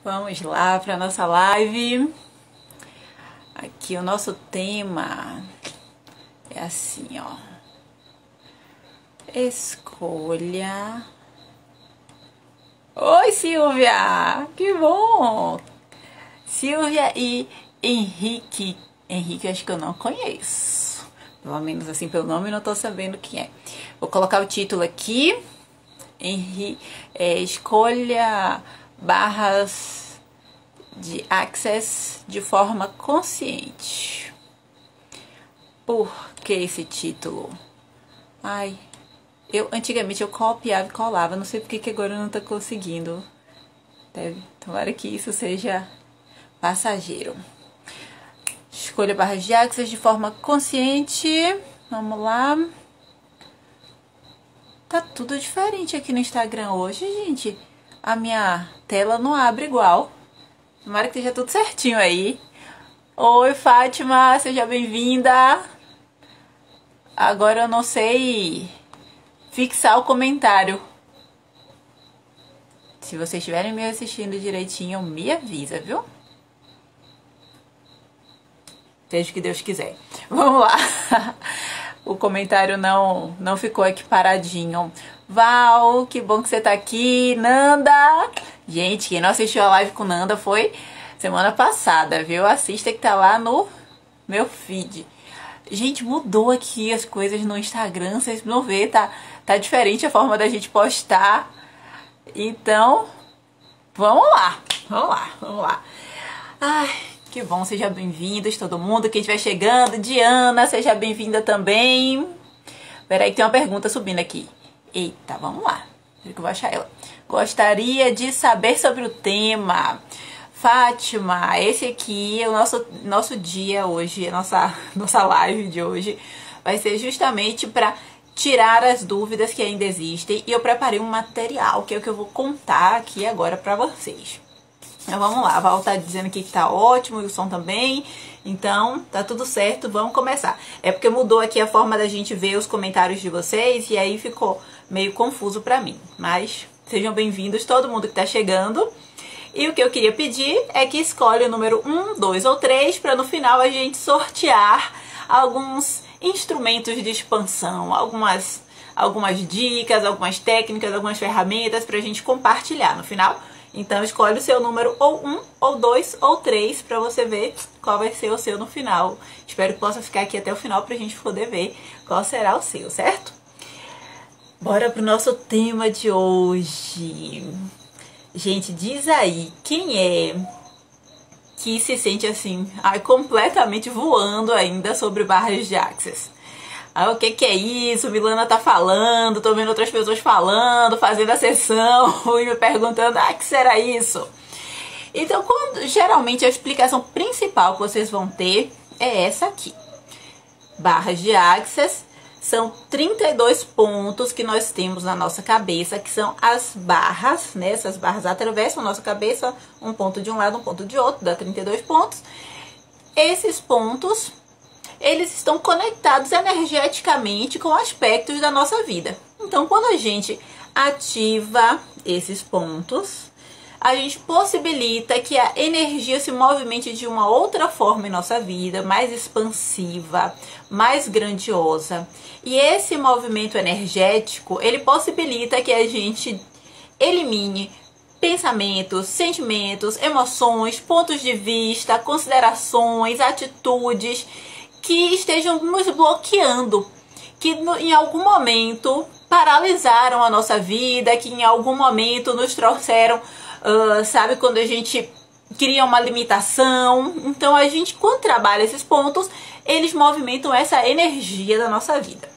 Vamos lá para nossa live. Aqui o nosso tema é assim, ó. Escolha. Oi, Silvia! Que bom! Silvia e Henrique. Henrique, acho que eu não conheço. Pelo menos assim, pelo nome, não tô sabendo quem é. Vou colocar o título aqui. Escolha barras de access de forma consciente. Por que esse título? Ai, antigamente eu copiava e colava, não sei porque que agora eu não tô conseguindo. Tomara que isso seja passageiro. Escolha barras de access de forma consciente. Vamos lá. Tá tudo diferente aqui no Instagram hoje, gente. A minha tela não abre igual. Tomara que esteja tudo certinho aí. Oi, Fátima, seja bem-vinda. Agora eu não sei fixar o comentário. Se vocês estiverem me assistindo direitinho, me avisa, viu? Seja o que Deus quiser. Vamos lá. O comentário não ficou aqui paradinho. Val, que bom que você tá aqui. Nanda. Gente, quem não assistiu a live com Nanda foi semana passada, viu? Assista que tá lá no meu feed. Gente, mudou aqui as coisas no Instagram. Vocês vão ver, tá diferente a forma da gente postar. Então, vamos lá. Vamos lá. Ai, que bom, sejam bem-vindos todo mundo, quem estiver chegando. Diana, seja bem-vinda também. Peraí que tem uma pergunta subindo aqui. Eita, vamos lá. Deixa que eu vou achar ela. Gostaria de saber sobre o tema. Fátima, esse aqui é o nosso dia hoje, a nossa live de hoje. Vai ser justamente para tirar as dúvidas que ainda existem. E eu preparei um material, que é o que eu vou contar aqui agora para vocês. Então vamos lá, a Val tá dizendo aqui que tá ótimo e o som também. Então tá tudo certo, vamos começar. É porque mudou aqui a forma da gente ver os comentários de vocês e aí ficou meio confuso pra mim. Mas sejam bem-vindos todo mundo que tá chegando. E o que eu queria pedir é que escolha o número 1, 2 ou 3 para no final a gente sortear alguns instrumentos de expansão, algumas dicas, algumas técnicas, algumas ferramentas pra gente compartilhar no final. Então escolhe o seu número ou 1, ou 2, ou 3 para você ver qual vai ser o seu no final. Espero que possa ficar aqui até o final pra gente poder ver qual será o seu, certo? Bora pro nosso tema de hoje. Gente, diz aí, quem é que se sente assim, completamente voando ainda sobre barras de access? O que é isso? Milana tá falando, tô vendo outras pessoas falando, fazendo a sessão e me perguntando, que será isso? Então, geralmente a explicação principal que vocês vão ter é essa aqui. Barras de access são 32 pontos que nós temos na nossa cabeça, que são as barras, né? Essas barras atravessam a nossa cabeça, um ponto de um lado, um ponto de outro, dá 32 pontos. Esses pontos, eles estão conectados energeticamente com aspectos da nossa vida. Então, quando a gente ativa esses pontos, a gente possibilita que a energia se movimente de uma outra forma em nossa vida, mais expansiva, mais grandiosa. E esse movimento energético, ele possibilita que a gente elimine pensamentos, sentimentos, emoções, pontos de vista, considerações, atitudes que estejam nos bloqueando, que em algum momento paralisaram a nossa vida, que em algum momento nos trouxeram, sabe, quando a gente cria uma limitação. Então a gente, quando trabalha esses pontos, eles movimentam essa energia da nossa vida.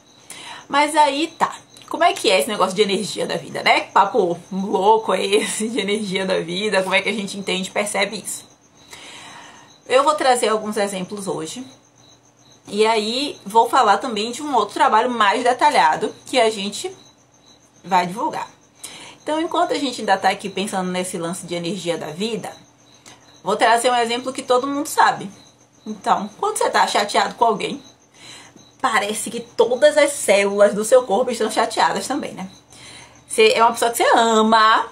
Mas aí tá, como é que é esse negócio de energia da vida, né? Que papo louco é esse de energia da vida? Como é que a gente entende, percebe isso? Eu vou trazer alguns exemplos hoje. E aí vou falar também de um outro trabalho mais detalhado que a gente vai divulgar. Então, enquanto a gente ainda tá aqui pensando nesse lance de energia da vida, vou trazer um exemplo que todo mundo sabe. Então, quando você tá chateado com alguém, parece que todas as células do seu corpo estão chateadas também, né? Você é uma pessoa que você ama,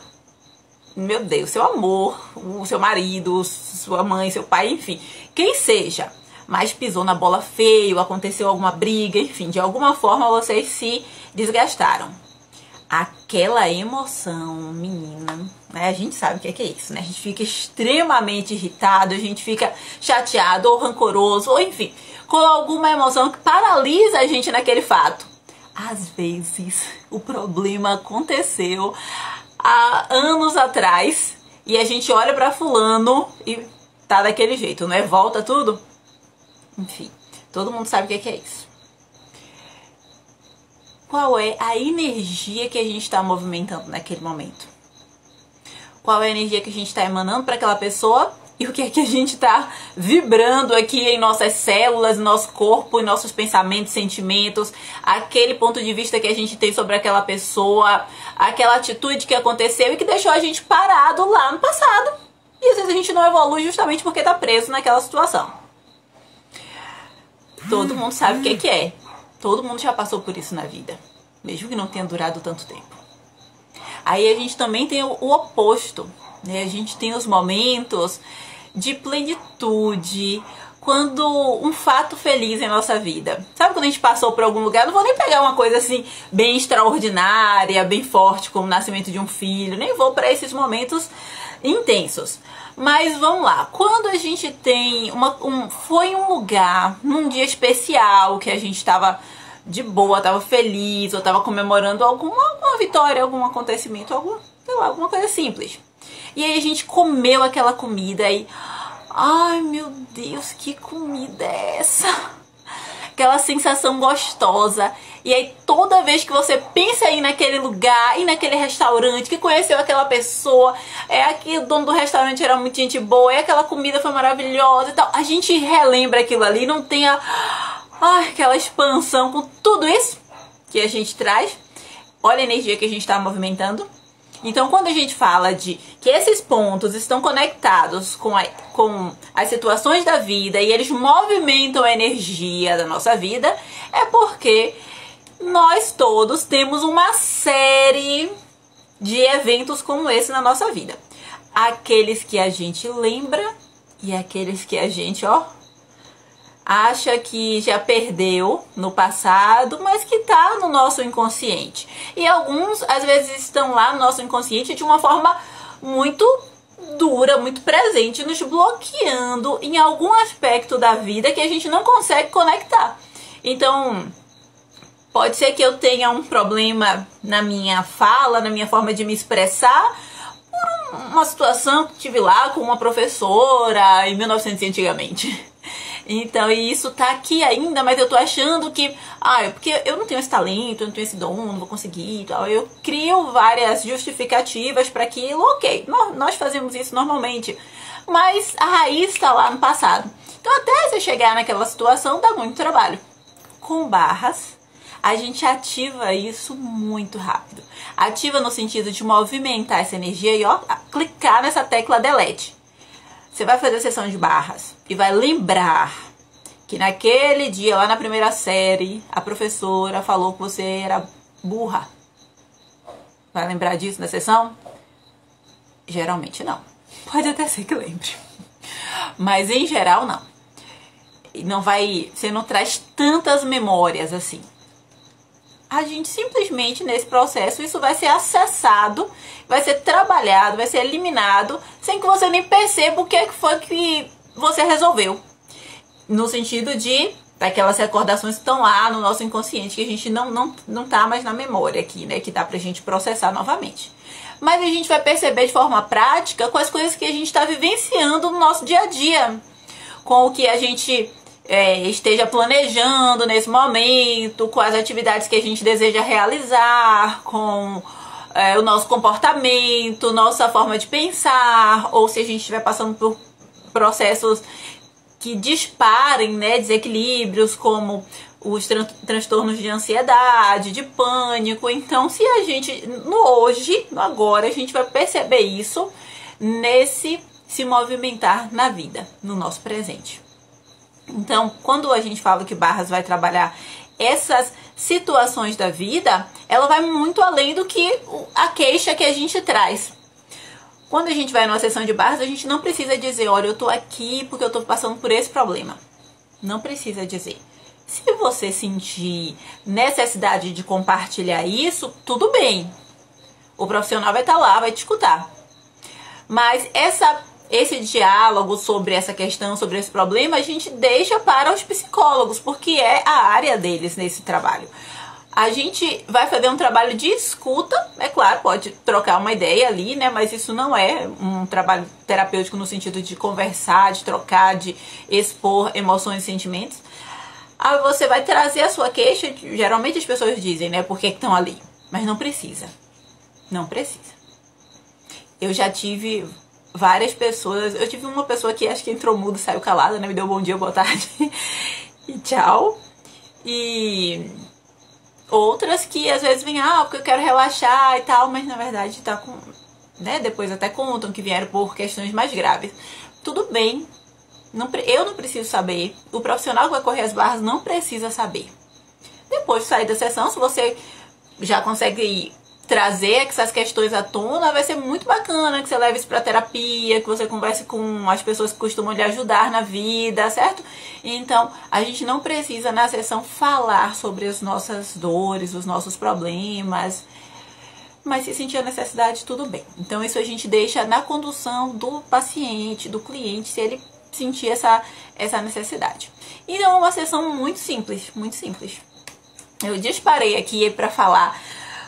meu Deus, seu amor, o seu marido, sua mãe, seu pai, enfim, quem seja, mas pisou na bola feio, aconteceu alguma briga, enfim, de alguma forma vocês se desgastaram. Aquela emoção, menina, né? A gente sabe o que é isso, né? A gente fica extremamente irritado, a gente fica chateado ou rancoroso, ou enfim, com alguma emoção que paralisa a gente naquele fato. Às vezes, o problema aconteceu há anos atrás e a gente olha pra fulano e tá daquele jeito, não é? Volta tudo. Enfim, todo mundo sabe o que é isso. Qual é a energia que a gente está movimentando naquele momento? Qual é a energia que a gente está emanando para aquela pessoa? E o que é que a gente está vibrando aqui em nossas células, no nosso corpo, em nossos pensamentos, sentimentos, aquele ponto de vista que a gente tem sobre aquela pessoa, aquela atitude que aconteceu e que deixou a gente parado lá no passado. E às vezes a gente não evolui justamente porque está preso naquela situação. Todo mundo sabe o que é. Todo mundo já passou por isso na vida, mesmo que não tenha durado tanto tempo. Aí a gente também tem o oposto, né? A gente tem os momentos de plenitude, quando um fato feliz em nossa vida. Sabe quando a gente passou por algum lugar? Não vou nem pegar uma coisa assim bem extraordinária, bem forte, como o nascimento de um filho. Nem vou para esses momentos intensos. Mas vamos lá, quando a gente tem foi um lugar, num dia especial, que a gente estava de boa, estava feliz, ou estava comemorando alguma vitória, algum acontecimento, sei lá, alguma coisa simples. E aí a gente comeu aquela comida e... ai, meu Deus, que comida é essa? Aquela sensação gostosa. E aí toda vez que você pensa em ir naquele lugar, ir naquele restaurante, que conheceu aquela pessoa, que o dono do restaurante era muito gente boa, e aquela comida foi maravilhosa e tal, a gente relembra aquilo ali, não tem aquela expansão com tudo isso que a gente traz. Olha a energia que a gente está movimentando. Então, quando a gente fala de que esses pontos estão conectados com as situações da vida e eles movimentam a energia da nossa vida, é porque nós todos temos uma série de eventos como esse na nossa vida. Aqueles que a gente lembra e aqueles que a gente, acha que já perdeu no passado, mas que tá no nosso inconsciente. E alguns, às vezes, estão lá no nosso inconsciente de uma forma muito dura, muito presente, nos bloqueando em algum aspecto da vida que a gente não consegue conectar. Então, pode ser que eu tenha um problema na minha fala, na minha forma de me expressar, por uma situação que tive lá com uma professora em 1900 antigamente. Então, e isso tá aqui ainda, mas eu tô achando que, porque eu não tenho esse talento, eu não tenho esse dom, não vou conseguir e tal. Eu crio várias justificativas para aquilo, ok, nós fazemos isso normalmente, mas a raiz tá lá no passado. Então, até você chegar naquela situação, dá muito trabalho. Com barras, a gente ativa isso muito rápido. Ativa no sentido de movimentar essa energia e, clicar nessa tecla delete. Você vai fazer a sessão de barras e vai lembrar que naquele dia, lá na primeira série, a professora falou que você era burra. Vai lembrar disso na sessão? Geralmente não. Pode até ser que lembre. Mas em geral não. Você não traz tantas memórias assim. A gente simplesmente, nesse processo, isso vai ser acessado, vai ser trabalhado, vai ser eliminado, sem que você nem perceba o que foi que você resolveu. No sentido de aquelas recordações que estão lá no nosso inconsciente, que a gente não tá mais na memória aqui, né? Que dá pra gente processar novamente. Mas a gente vai perceber de forma prática com as coisas que a gente está vivenciando no nosso dia a dia. Com o que a gente... esteja planejando nesse momento, com as atividades que a gente deseja realizar, com o nosso comportamento, nossa forma de pensar, ou se a gente estiver passando por processos que disparem, né, desequilíbrios, como os transtornos de ansiedade, de pânico. Então, se a gente, no agora, a gente vai perceber isso nesse se movimentar na vida, no nosso presente. Então, quando a gente fala que barras vai trabalhar essas situações da vida, ela vai muito além do que a queixa que a gente traz. Quando a gente vai numa sessão de barras, a gente não precisa dizer, olha, eu tô aqui porque eu tô passando por esse problema. Não precisa dizer. Se você sentir necessidade de compartilhar isso, tudo bem. O profissional vai estar lá, vai te escutar. Mas esse diálogo sobre essa questão, sobre esse problema, a gente deixa para os psicólogos, porque é a área deles nesse trabalho. A gente vai fazer um trabalho de escuta, é claro, pode trocar uma ideia ali, né? Mas isso não é um trabalho terapêutico no sentido de conversar, de trocar, de expor emoções e sentimentos. Aí você vai trazer a sua queixa, geralmente as pessoas dizem, né? Por que estão ali? Mas não precisa. Não precisa. Eu já tive várias pessoas, eu tive uma pessoa que acho que entrou mudo, saiu calada, né? Me deu bom dia, boa tarde e tchau. E outras que às vezes vêm, porque eu quero relaxar e tal, mas na verdade tá com, né? Depois até contam que vieram por questões mais graves. Tudo bem, eu não preciso saber, o profissional que vai correr as barras não precisa saber. Depois de sair da sessão, se você já consegue trazer essas questões à tona, vai ser muito bacana que você leve isso pra terapia, que você converse com as pessoas que costumam lhe ajudar na vida, certo? Então, a gente não precisa na sessão falar sobre as nossas dores, os nossos problemas, mas se sentir a necessidade, tudo bem. Então, isso a gente deixa na condução do paciente, do cliente, se ele sentir essa necessidade. Então, é uma sessão muito simples, muito simples. Eu disparei aqui pra falar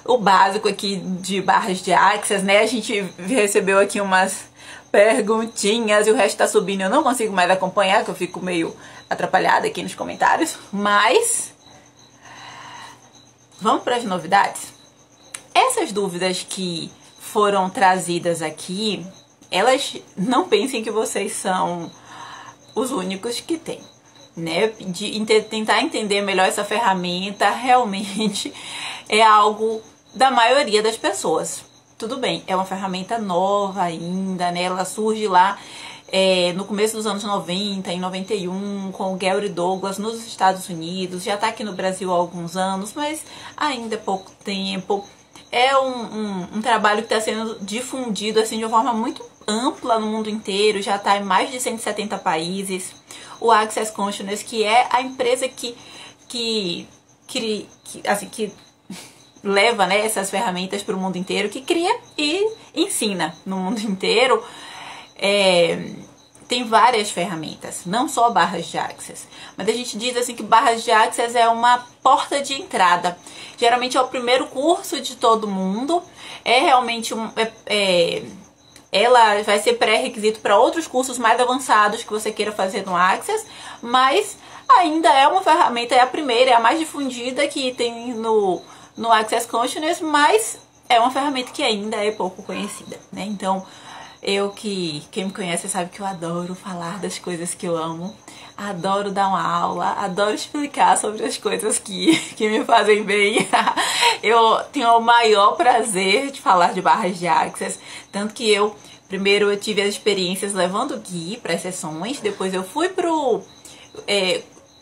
o básico aqui de barras de Access, né? A gente recebeu aqui umas perguntinhas e o resto tá subindo. Eu não consigo mais acompanhar, que eu fico meio atrapalhada aqui nos comentários. Mas vamos para as novidades? Essas dúvidas que foram trazidas aqui, elas não pensem que vocês são os únicos que têm, né? De tentar entender melhor essa ferramenta realmente é algo da maioria das pessoas. Tudo bem, é uma ferramenta nova ainda, né? Ela surge lá no começo dos anos 90, em 91, com o Gary Douglas nos Estados Unidos. Já tá aqui no Brasil há alguns anos, mas ainda é pouco tempo. É um trabalho que está sendo difundido assim, de uma forma muito ampla no mundo inteiro. Já está em mais de 170 países. O Access Consciousness, que é a empresa que leva, né, essas ferramentas para o mundo inteiro, que cria e ensina no mundo inteiro. Tem várias ferramentas, não só barras de Access, mas a gente diz assim que barras de Access é uma porta de entrada. Geralmente é o primeiro curso de todo mundo, é realmente ela vai ser pré-requisito para outros cursos mais avançados que você queira fazer no Access, mas ainda é uma ferramenta, é a primeira, é a mais difundida que tem no Access Consciousness, mas é uma ferramenta que ainda é pouco conhecida, né? Então, quem me conhece sabe que eu adoro falar das coisas que eu amo, adoro dar uma aula, adoro explicar sobre as coisas que me fazem bem. Eu tenho o maior prazer de falar de barras de Access, tanto que primeiro eu tive as experiências levando o Gui para as sessões, depois eu fui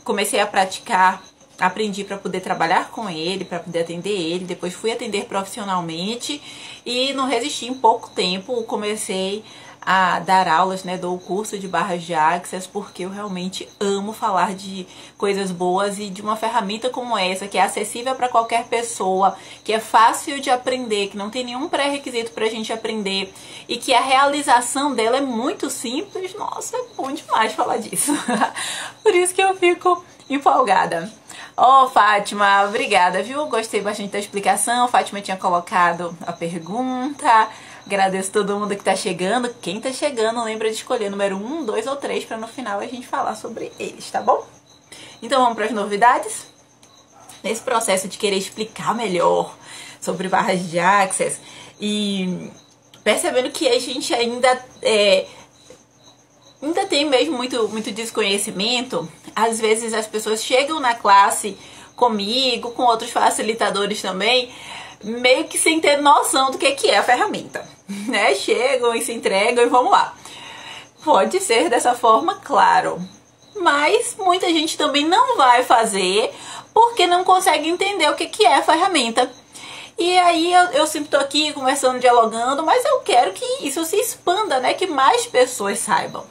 comecei a praticar, aprendi para poder trabalhar com ele, para poder atender ele, depois fui atender profissionalmente e não resisti, em pouco tempo comecei a dar aulas, né, dou o curso de barras de Access, porque eu realmente amo falar de coisas boas e de uma ferramenta como essa, que é acessível para qualquer pessoa, que é fácil de aprender, que não tem nenhum pré-requisito pra gente aprender e que a realização dela é muito simples. Nossa, é bom demais falar disso. Por isso que eu fico empolgada. Fátima, obrigada, viu? Gostei bastante da explicação. Fátima tinha colocado a pergunta. Agradeço todo mundo que tá chegando. Quem tá chegando, lembra de escolher número 1, 2 ou 3 para no final a gente falar sobre eles, tá bom? Então vamos para as novidades? Nesse processo de querer explicar melhor sobre barras de Access e percebendo que a gente ainda tem mesmo muito desconhecimento, às vezes as pessoas chegam na classe comigo, com outros facilitadores também, meio que sem ter noção do que é a ferramenta, né? Chegam e se entregam e vamos lá. Pode ser dessa forma, claro, mas muita gente também não vai fazer porque não consegue entender o que é a ferramenta. E aí eu sempre tô aqui conversando, dialogando, mas eu quero que isso se expanda, né? Que mais pessoas saibam.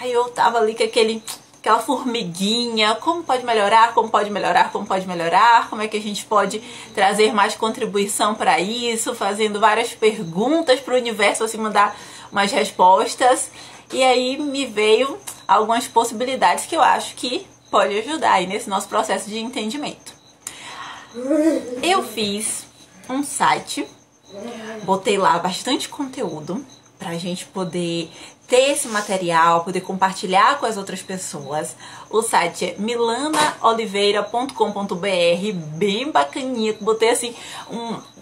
Aí eu tava ali com aquela formiguinha, como pode melhorar, como pode melhorar, como pode melhorar, como é que a gente pode trazer mais contribuição para isso, fazendo várias perguntas para o universo, assim, mandar umas respostas. E aí me veio algumas possibilidades que eu acho que pode ajudar aí nesse nosso processo de entendimento. Eu fiz um site, botei lá bastante conteúdo pra gente poder ter esse material, poder compartilhar com as outras pessoas. O site é milanaoliveira.com.br, bem bacaninha. Botei assim,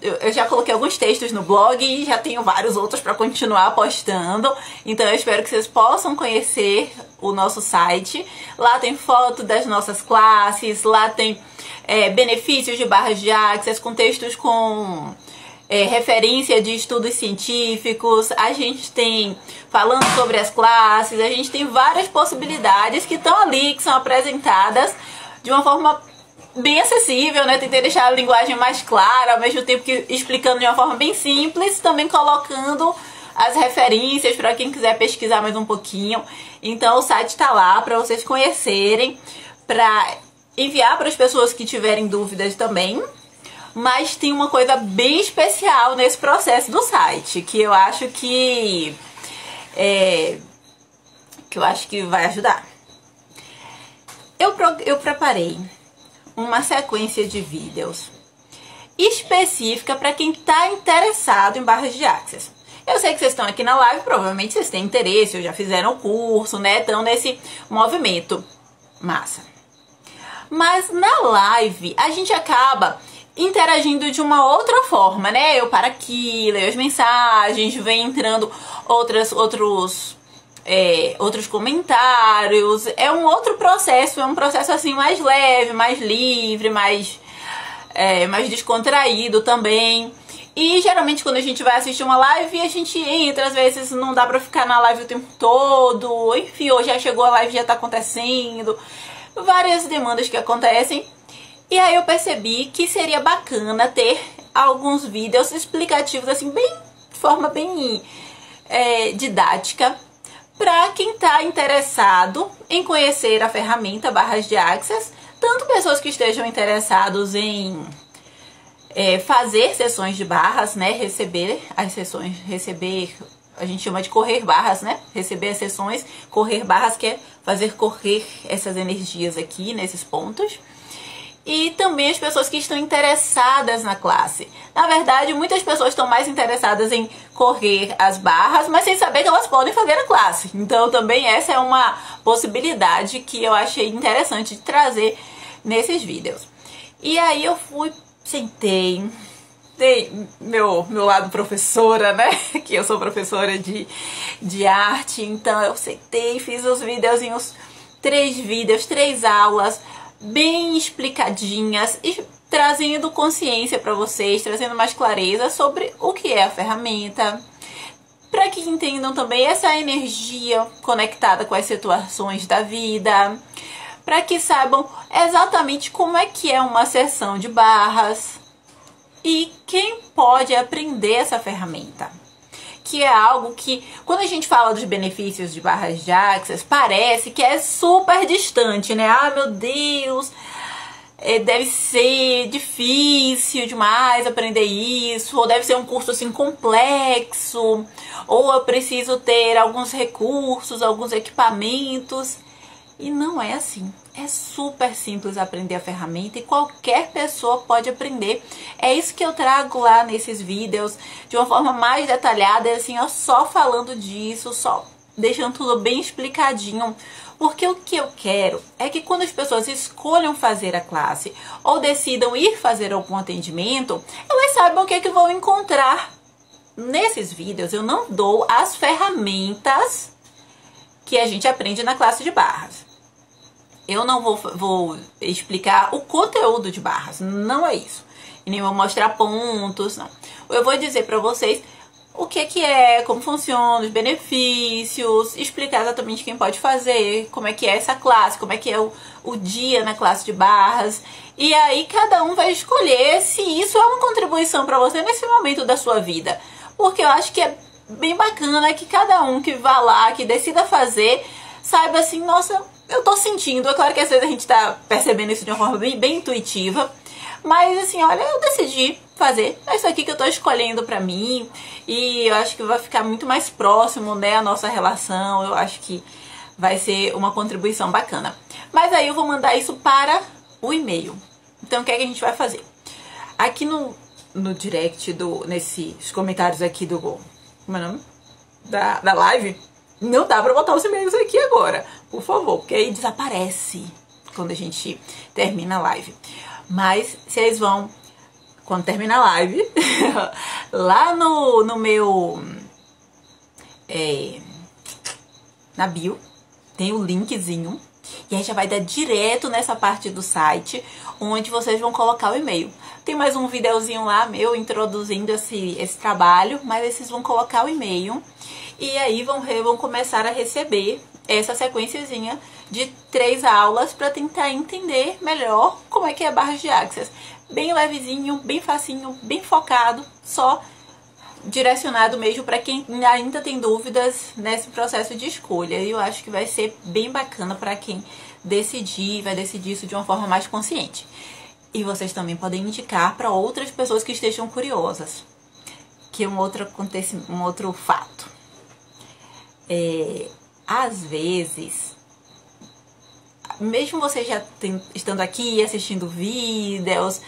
eu já coloquei alguns textos no blog e já tenho vários outros para continuar postando. Então eu espero que vocês possam conhecer o nosso site. Lá tem foto das nossas classes, lá tem benefícios de barras de Access, com textos com referência de estudos científicos, a gente tem falando sobre as classes, a gente tem várias possibilidades que estão ali, que são apresentadas de uma forma bem acessível, né? Tentei deixar a linguagem mais clara, ao mesmo tempo que explicando de uma forma bem simples, também colocando as referências para quem quiser pesquisar mais um pouquinho. Então o site está lá para vocês conhecerem, para enviar para as pessoas que tiverem dúvidas também. Mas tem uma coisa bem especial nesse processo do site, que eu acho que vai ajudar. Eu preparei uma sequência de vídeos específica para quem está interessado em barras de Access. Eu sei que vocês estão aqui na live, provavelmente vocês têm interesse, ou já fizeram o curso, né? Estão nesse movimento. Massa. Mas na live a gente acaba interagindo de uma outra forma, né? Eu paro aqui, leio as mensagens, vem entrando outros comentários. É um outro processo, é um processo assim mais leve, mais livre, mais descontraído também. E geralmente quando a gente vai assistir uma live, a gente entra, às vezes não dá pra ficar na live o tempo todo. Enfim, hoje já chegou a live, já tá acontecendo. Várias demandas que acontecem. E aí eu percebi que seria bacana ter alguns vídeos explicativos, assim, de forma bem didática, para quem está interessado em conhecer a ferramenta Barras de Access, tanto pessoas que estejam interessados em fazer sessões de barras, né, receber as sessões, a gente chama de correr barras, né, receber as sessões, correr barras, que é fazer correr essas energias aqui nesses pontos. E também as pessoas que estão interessadas na classe. Na verdade, muitas pessoas estão mais interessadas em correr as barras, mas sem saber que elas podem fazer a classe. Então também essa é uma possibilidade que eu achei interessante de trazer nesses vídeos. E aí eu sentei, meu lado professora, né? Que eu sou professora de arte, então eu sentei, fiz os videozinhos, 3 aulas, bem explicadinhas e trazendo consciência para vocês, trazendo mais clareza sobre o que é a ferramenta, para que entendam também essa energia conectada com as situações da vida, para que saibam exatamente como é que é uma sessão de barras e quem pode aprender essa ferramenta. Que é algo que, quando a gente fala dos benefícios de barras de Access, parece que é super distante, né? Ah, meu Deus, deve ser difícil demais aprender isso, ou deve ser um curso assim complexo, ou eu preciso ter alguns recursos, alguns equipamentos. E não é assim. É super simples aprender a ferramenta e qualquer pessoa pode aprender. É isso que eu trago lá nesses vídeos, de uma forma mais detalhada, assim, ó, só falando disso, só deixando tudo bem explicadinho. Porque o que eu quero é que quando as pessoas escolham fazer a classe ou decidam ir fazer algum atendimento, elas saibam o que é que vão encontrar. Nesses vídeos eu não dou as ferramentas que a gente aprende na classe de barras. Eu não vou explicar o conteúdo de barras, não é isso. E nem vou mostrar pontos, não. Eu vou dizer para vocês o que é, como funciona, os benefícios, explicar exatamente quem pode fazer, como é que é essa classe, como é que é o dia na classe de barras. E aí cada um vai escolher se isso é uma contribuição para você nesse momento da sua vida. Porque eu acho que é bem bacana que cada um que vá lá, que decida fazer, saiba assim, nossa, eu tô sentindo. É claro que às vezes a gente tá percebendo isso de uma forma bem intuitiva. Mas assim, olha, eu decidi fazer. É isso aqui que eu tô escolhendo pra mim. E eu acho que vai ficar muito mais próximo, né, a nossa relação. Eu acho que vai ser uma contribuição bacana. Mas aí eu vou mandar isso para o e-mail. Então o que é que a gente vai fazer? Aqui no direct, nesses comentários aqui do... Como é o nome? Da live. Não dá pra botar os e-mails aqui agora, por favor. Porque aí desaparece quando a gente termina a live. Mas vocês vão, quando terminar a live, lá no meu... na bio, tem o linkzinho. E aí já vai dar direto nessa parte do site, onde vocês vão colocar o e-mail. Tem mais um videozinho lá meu introduzindo esse trabalho, mas aí vocês vão colocar o e-mail. E aí vão começar a receber essa sequenciazinha de 3 aulas para tentar entender melhor como é que é barras de Access. Bem levezinho, bem facinho, bem focado, só direcionado mesmo para quem ainda tem dúvidas nesse processo de escolha. E eu acho que vai ser bem bacana para quem vai decidir isso de uma forma mais consciente. E vocês também podem indicar para outras pessoas que estejam curiosas. Que é um outro fato. Às vezes, mesmo você já estando aqui assistindo vídeos,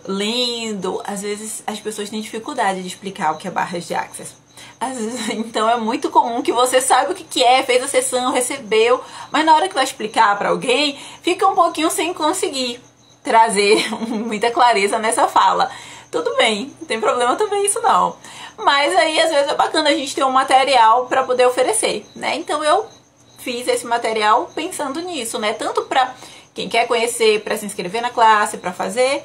lendo, às vezes as pessoas têm dificuldade de explicar o que é barras de Access. Às vezes, então é muito comum que você saiba o que é, fez a sessão, recebeu, mas na hora que vai explicar para alguém, fica um pouquinho sem conseguir trazer muita clareza nessa fala. Tudo bem, não tem problema também isso não. Mas aí às vezes é bacana a gente ter um material para poder oferecer, né? Então eu fiz esse material pensando nisso, né? Tanto para quem quer conhecer, para se inscrever na classe, para fazer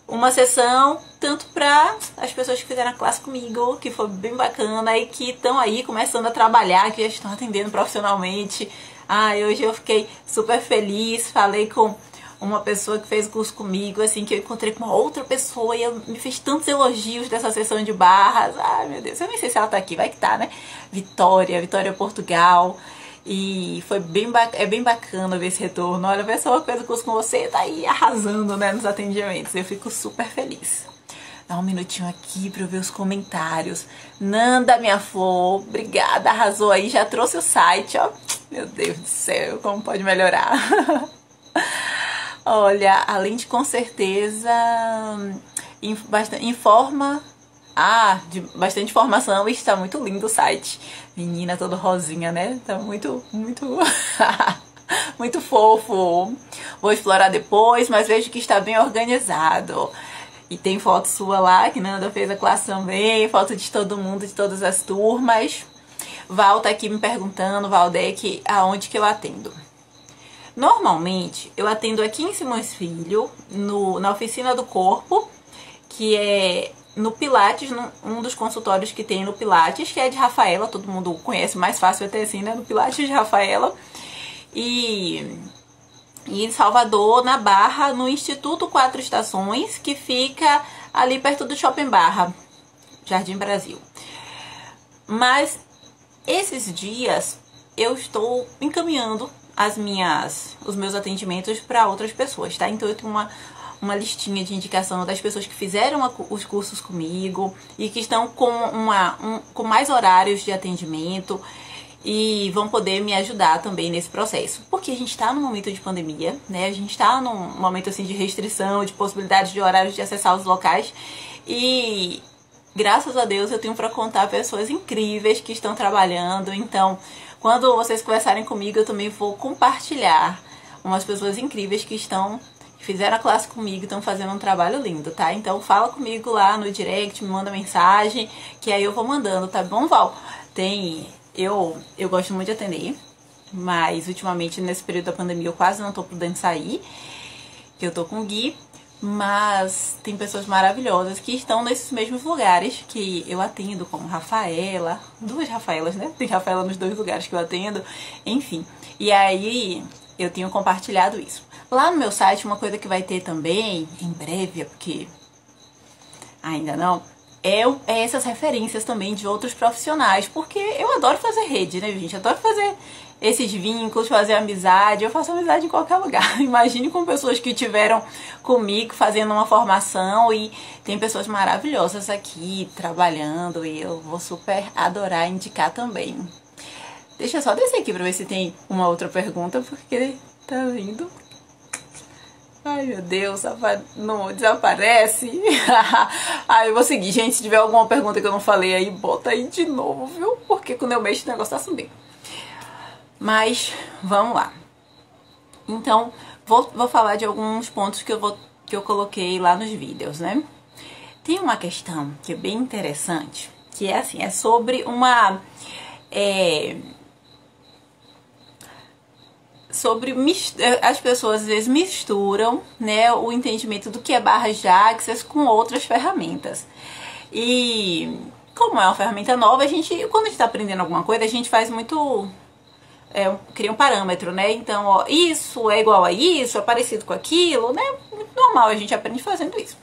uma sessão, tanto para as pessoas que fizeram a classe comigo, que foi bem bacana e que estão aí começando a trabalhar, que já estão atendendo profissionalmente. Hoje eu fiquei super feliz, falei com uma pessoa que fez o curso comigo, assim, que eu encontrei com uma outra pessoa e me fez tantos elogios dessa sessão de barras. Ai, meu Deus, eu nem sei se ela tá aqui, vai que tá, né? Vitória Portugal. E foi bem bacana ver esse retorno. Olha, a pessoa que fez o curso com você tá aí arrasando, né, nos atendimentos. Eu fico super feliz. Dá um minutinho aqui pra eu ver os comentários. Nanda, minha flor, obrigada, arrasou aí, já trouxe o site, ó. Meu Deus do céu, como pode melhorar? Olha, além de com certeza informa... de bastante informação, e está muito lindo o site. Menina toda rosinha, né? Tá muito muito fofo. Vou explorar depois, mas vejo que está bem organizado. E tem foto sua lá, que Nanda fez a classe também, foto de todo mundo, de todas as turmas. Val tá aqui me perguntando, Valdec, aonde que eu atendo. Normalmente, eu atendo aqui em Simões Filho, na Oficina do Corpo, que é no Pilates, um dos consultórios que tem no Pilates, que é de Rafaela, todo mundo conhece, mais fácil até assim, né? No Pilates de Rafaela. E em Salvador, na Barra, no Instituto 4 Estações, que fica ali perto do Shopping Barra, Jardim Brasil. Mas esses dias eu estou encaminhando os meus atendimentos para outras pessoas, tá? Então eu tenho uma listinha de indicação das pessoas que fizeram os cursos comigo e que estão com mais horários de atendimento e vão poder me ajudar também nesse processo. Porque a gente está num momento de pandemia, né? A gente está num momento assim de restrição, de possibilidade de horários de acessar os locais e graças a Deus eu tenho para contar pessoas incríveis que estão trabalhando. Então, quando vocês conversarem comigo, eu também vou compartilhar umas pessoas incríveis que fizeram a classe comigo, estão fazendo um trabalho lindo, tá? Então fala comigo lá no direct, me manda mensagem, que aí eu vou mandando, tá bom, Val? Eu gosto muito de atender, mas ultimamente nesse período da pandemia eu quase não tô podendo sair, que eu tô com o Gui, mas tem pessoas maravilhosas que estão nesses mesmos lugares que eu atendo, como Rafaela, duas Rafaelas, né? Tem Rafaela nos dois lugares que eu atendo, enfim. E aí eu tenho compartilhado isso. Lá no meu site, uma coisa que vai ter também, em breve, porque ainda não, é essas referências também de outros profissionais, porque eu adoro fazer rede, né, gente? Eu adoro fazer esses vínculos, fazer amizade. Eu faço amizade em qualquer lugar. Imagine com pessoas que tiveram comigo fazendo uma formação, e tem pessoas maravilhosas aqui trabalhando, e eu vou super adorar indicar também. Deixa eu só descer aqui pra ver se tem uma outra pergunta, porque tá vindo. Ai, meu Deus, não desaparece. Ai, eu vou seguir, gente. Se tiver alguma pergunta que eu não falei aí, bota aí de novo, viu? Porque quando eu mexo o negócio tá subindo. Mas, vamos lá. Então, vou falar de alguns pontos que eu coloquei lá nos vídeos, né? Tem uma questão que é bem interessante, que é assim, é sobre uma... as pessoas às vezes misturam, né, o entendimento do que é barras de Access com outras ferramentas. E como é uma ferramenta nova, quando a gente está aprendendo alguma coisa, a gente faz muito... cria um parâmetro, né? Então, ó, isso é igual a isso, é parecido com aquilo, né? Muito normal, a gente aprende fazendo isso.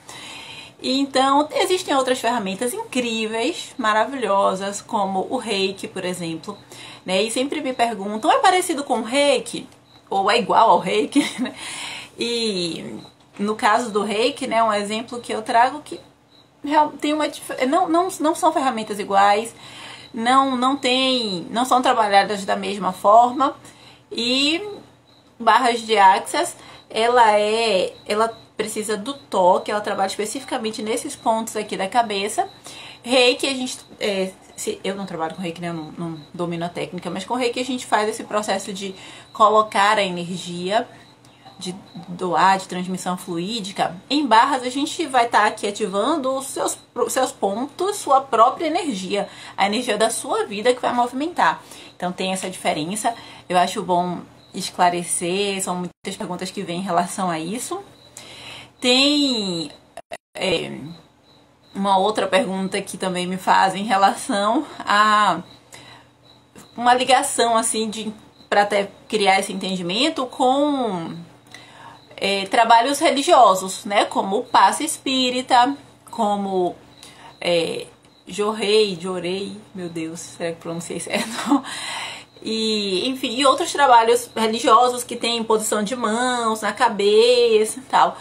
Então, existem outras ferramentas incríveis, maravilhosas, como o Reiki, por exemplo, né? E sempre me perguntam, é parecido com o Reiki? Ou é igual ao Reiki? E no caso do Reiki, né, um exemplo que eu trago que tem uma não são ferramentas iguais, não são trabalhadas da mesma forma. E barras de Access, ela precisa do toque, ela trabalha especificamente nesses pontos aqui da cabeça. Reiki, eu não trabalho com Reiki, né? Eu não domino a técnica, mas com Reiki a gente faz esse processo de colocar a energia, de doar, de transmissão fluídica. Em barras a gente vai estar aqui ativando os seus pontos, sua própria energia, a energia da sua vida que vai movimentar. Então tem essa diferença, eu acho bom esclarecer, são muitas perguntas que vêm em relação a isso. Tem uma outra pergunta que também me fazem em relação a uma ligação assim para até criar esse entendimento com trabalhos religiosos, né? Como o passe espírita, como Jorei, meu Deus, será que pronunciei certo? E, enfim, e outros trabalhos religiosos que tem imposição de mãos na cabeça e tal.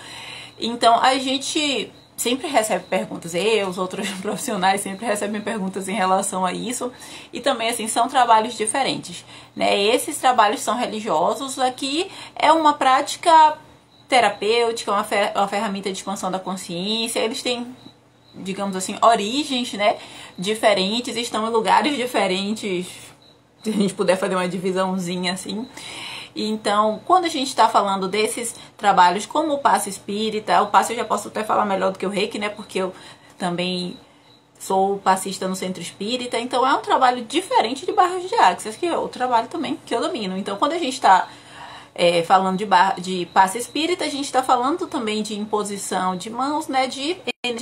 Então, a gente sempre recebe perguntas, os outros profissionais sempre recebem perguntas em relação a isso. E também, assim, são trabalhos diferentes, né? Esses trabalhos são religiosos, aqui é uma prática terapêutica, uma ferramenta de expansão da consciência. Eles têm, digamos assim, origens, né, diferentes, estão em lugares diferentes, se a gente puder fazer uma divisãozinha assim. Então, quando a gente está falando desses trabalhos como o passe espírita, o passe eu já posso até falar melhor do que o Reiki, né, porque eu também sou passista no centro espírita, então é um trabalho diferente de barras de Access, que é o trabalho também que eu domino. Então, quando a gente está falando de passe espírita, a gente está falando também de imposição de mãos, né, de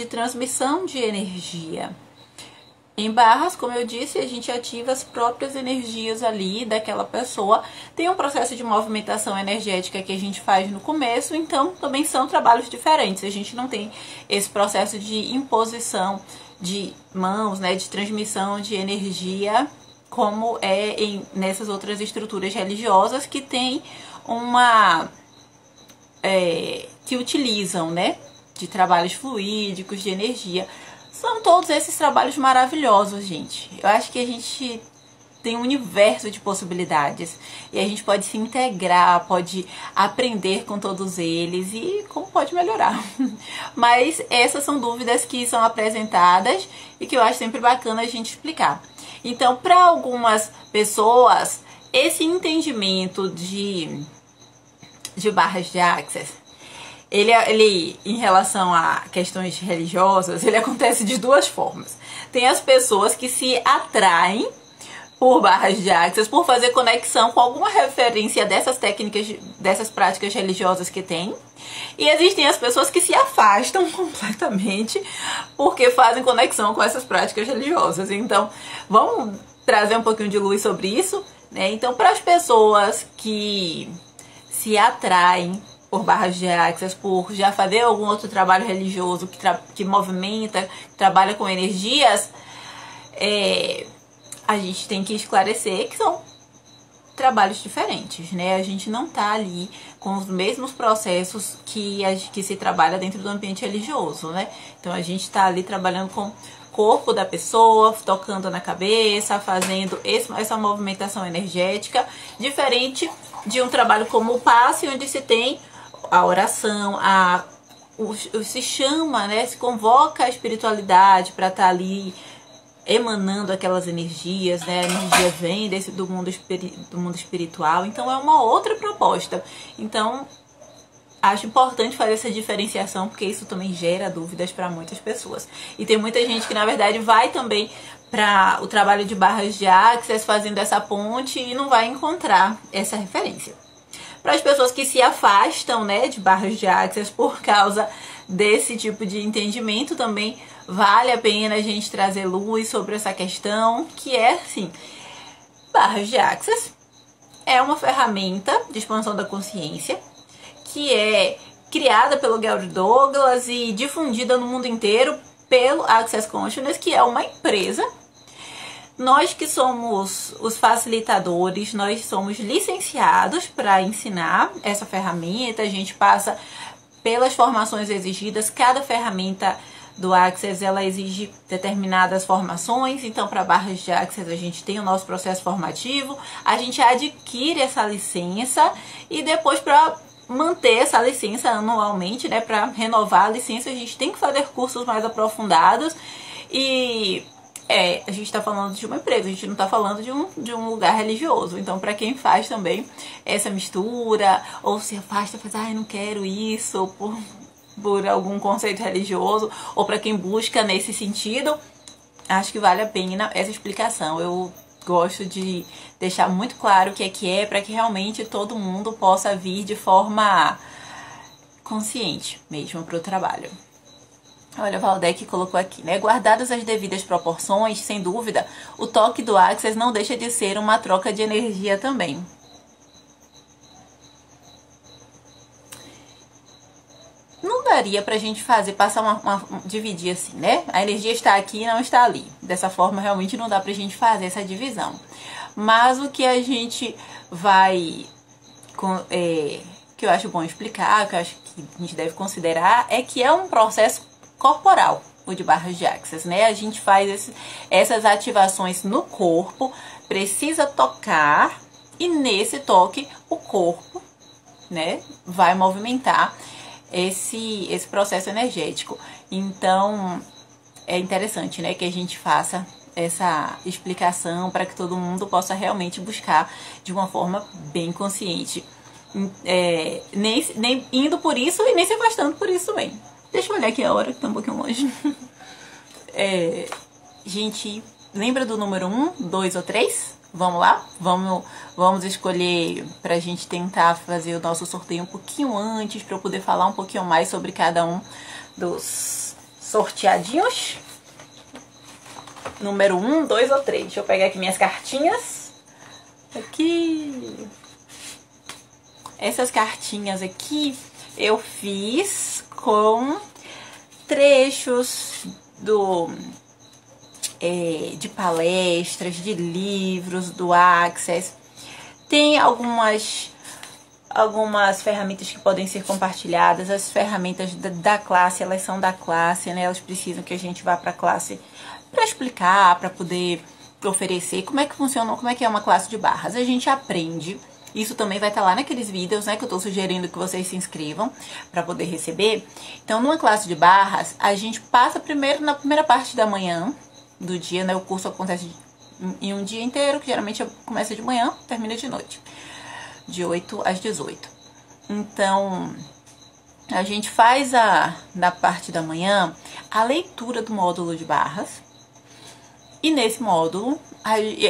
transmissão de energia. Em barras, como eu disse, a gente ativa as próprias energias ali daquela pessoa. Tem um processo de movimentação energética que a gente faz no começo, então também são trabalhos diferentes. A gente não tem esse processo de imposição de mãos, né, de transmissão de energia, como nessas outras estruturas religiosas que tem que utilizam, né, de trabalhos fluídicos, de energia. São todos esses trabalhos maravilhosos, gente. Eu acho que a gente tem um universo de possibilidades e a gente pode se integrar, pode aprender com todos eles e como pode melhorar. Mas essas são dúvidas que são apresentadas e que eu acho sempre bacana a gente explicar. Então, para algumas pessoas, esse entendimento de barras de Access, ele, em relação a questões religiosas, ele acontece de duas formas. Tem as pessoas que se atraem por barras de axis, por fazer conexão com alguma referência dessas técnicas, dessas práticas religiosas que tem. E existem as pessoas que se afastam completamente porque fazem conexão com essas práticas religiosas. Então, vamos trazer um pouquinho de luz sobre isso, né? Então, para as pessoas que se atraem por barras de axis, por já fazer algum outro trabalho religioso que movimenta, que trabalha com energias, a gente tem que esclarecer que são trabalhos diferentes, né? A gente não tá ali com os mesmos processos que se trabalha dentro do ambiente religioso, né? Então a gente tá ali trabalhando com o corpo da pessoa, tocando na cabeça, fazendo essa movimentação energética, diferente de um trabalho como o passe, onde se tem a oração, se chama, né? Se convoca a espiritualidade para estar ali emanando aquelas energias, né? A energia vem do mundo espiritual, então é uma outra proposta. Então, acho importante fazer essa diferenciação, porque isso também gera dúvidas para muitas pessoas. E tem muita gente que, na verdade, vai também para o trabalho de barras de axis, fazendo essa ponte, e não vai encontrar essa referência. Para as pessoas que se afastam, né, de barras de axis por causa desse tipo de entendimento, também vale a pena a gente trazer luz sobre essa questão, que é assim, barras de axis é uma ferramenta de expansão da consciência que é criada pelo Gary Douglas e difundida no mundo inteiro pelo Access Consciousness, que é uma empresa. Nós que somos os facilitadores, nós somos licenciados para ensinar essa ferramenta, a gente passa pelas formações exigidas, cada ferramenta do Access, ela exige determinadas formações, então para barras de Access a gente tem o nosso processo formativo, a gente adquire essa licença e depois para manter essa licença anualmente, né, para renovar a licença a gente tem que fazer cursos mais aprofundados e a gente está falando de uma empresa, a gente não está falando de um lugar religioso. Então, para quem faz também essa mistura, ou se afasta e faz, ai, não quero isso, por algum conceito religioso, ou para quem busca nesse sentido, acho que vale a pena essa explicação. Eu gosto de deixar muito claro o que é para que realmente todo mundo possa vir de forma consciente mesmo para o trabalho. Olha, o Valdec colocou aqui, né? Guardadas as devidas proporções, sem dúvida, o toque do Access não deixa de ser uma troca de energia também. Não daria pra gente dividir assim, né? A energia está aqui e não está ali. Dessa forma, realmente não dá pra gente fazer essa divisão. Mas o que a gente vai... que eu acho bom explicar, que eu acho que a gente deve considerar, é que é um processo corporal, o de barras de Access, né? A gente faz essas ativações no corpo, precisa tocar, e nesse toque o corpo, né, vai movimentar esse processo energético. Então, é interessante, né, que a gente faça essa explicação para que todo mundo possa realmente buscar de uma forma bem consciente. Nem indo por isso e nem se afastando por isso também. Deixa eu olhar aqui a hora que tá um pouquinho longe. Gente, lembra do número 1, 2 ou 3? Vamos lá? Vamos escolher pra gente tentar fazer o nosso sorteio um pouquinho antes, pra eu poder falar um pouquinho mais sobre cada um dos sorteadinhos. Número 1, 2 ou 3. Deixa eu pegar aqui minhas cartinhas. Aqui. Essas cartinhas aqui eu fiz com trechos de palestras, de livros, do Access. Tem algumas ferramentas que podem ser compartilhadas. As ferramentas da classe, elas são da classe, né? Elas precisam que a gente vá para a classe para explicar, para poder oferecer como é que funciona, como é que é uma classe de barras. A gente aprende. Isso também vai estar lá naqueles vídeos, né, que eu tô sugerindo que vocês se inscrevam para poder receber. Então, numa classe de barras, a gente passa primeiro na primeira parte da manhã do dia, né? O curso acontece em um dia inteiro, que geralmente começa de manhã, termina de noite, de 8 às 18. Então, a gente faz na parte da manhã a leitura do módulo de barras. E nesse módulo,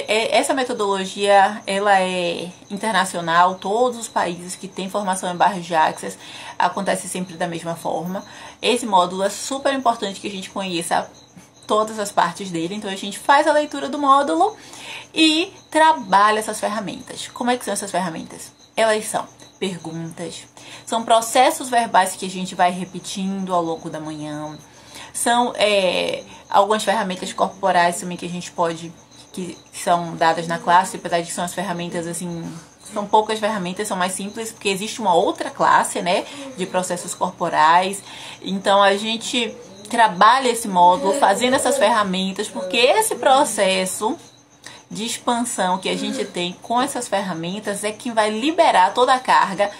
essa metodologia, ela é internacional, todos os países que têm formação em barras de Access acontece sempre da mesma forma. Esse módulo é super importante que a gente conheça todas as partes dele, então a gente faz a leitura do módulo e trabalha essas ferramentas. Como é que são essas ferramentas? Elas são perguntas, são processos verbais que a gente vai repetindo ao longo da manhã, são algumas ferramentas corporais também que a gente pode, que são dadas na classe, apesar de que são as ferramentas assim, são poucas ferramentas, são mais simples, porque existe uma outra classe, né, de processos corporais. Então a gente trabalha esse módulo fazendo essas ferramentas, porque esse processo de expansão que a gente tem com essas ferramentas é que vai liberar toda a carga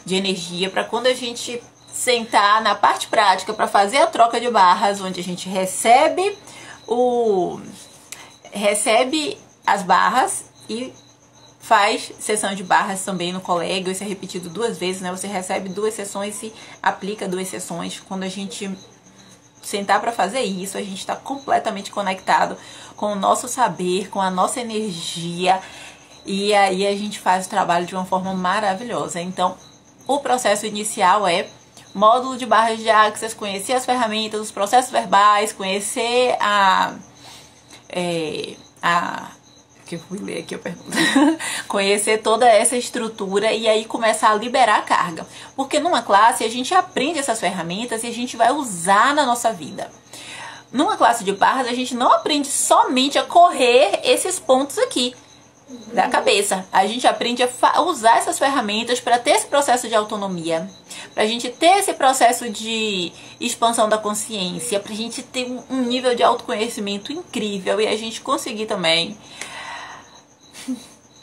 de energia para quando a gente sentar na parte prática para fazer a troca de barras, onde a gente recebe as barras e faz sessão de barras também no colega. Isso é repetido 2 vezes, né? Você recebe 2 sessões e aplica 2 sessões. Quando a gente sentar para fazer isso, a gente está completamente conectado com o nosso saber, com a nossa energia, e aí a gente faz o trabalho de uma forma maravilhosa. Então, o processo inicial é módulo de barras de Access, conhecer as ferramentas, os processos verbais, conhecer que eu fui ler aqui a pergunta. Conhecer toda essa estrutura e aí começar a liberar a carga. Porque numa classe a gente aprende essas ferramentas e a gente vai usar na nossa vida. Numa classe de barras a gente não aprende somente a correr esses pontos aqui da cabeça. A gente aprende a usar essas ferramentas para ter esse processo de autonomia, para a gente ter esse processo de expansão da consciência, para a gente ter um nível de autoconhecimento incrível e a gente conseguir também,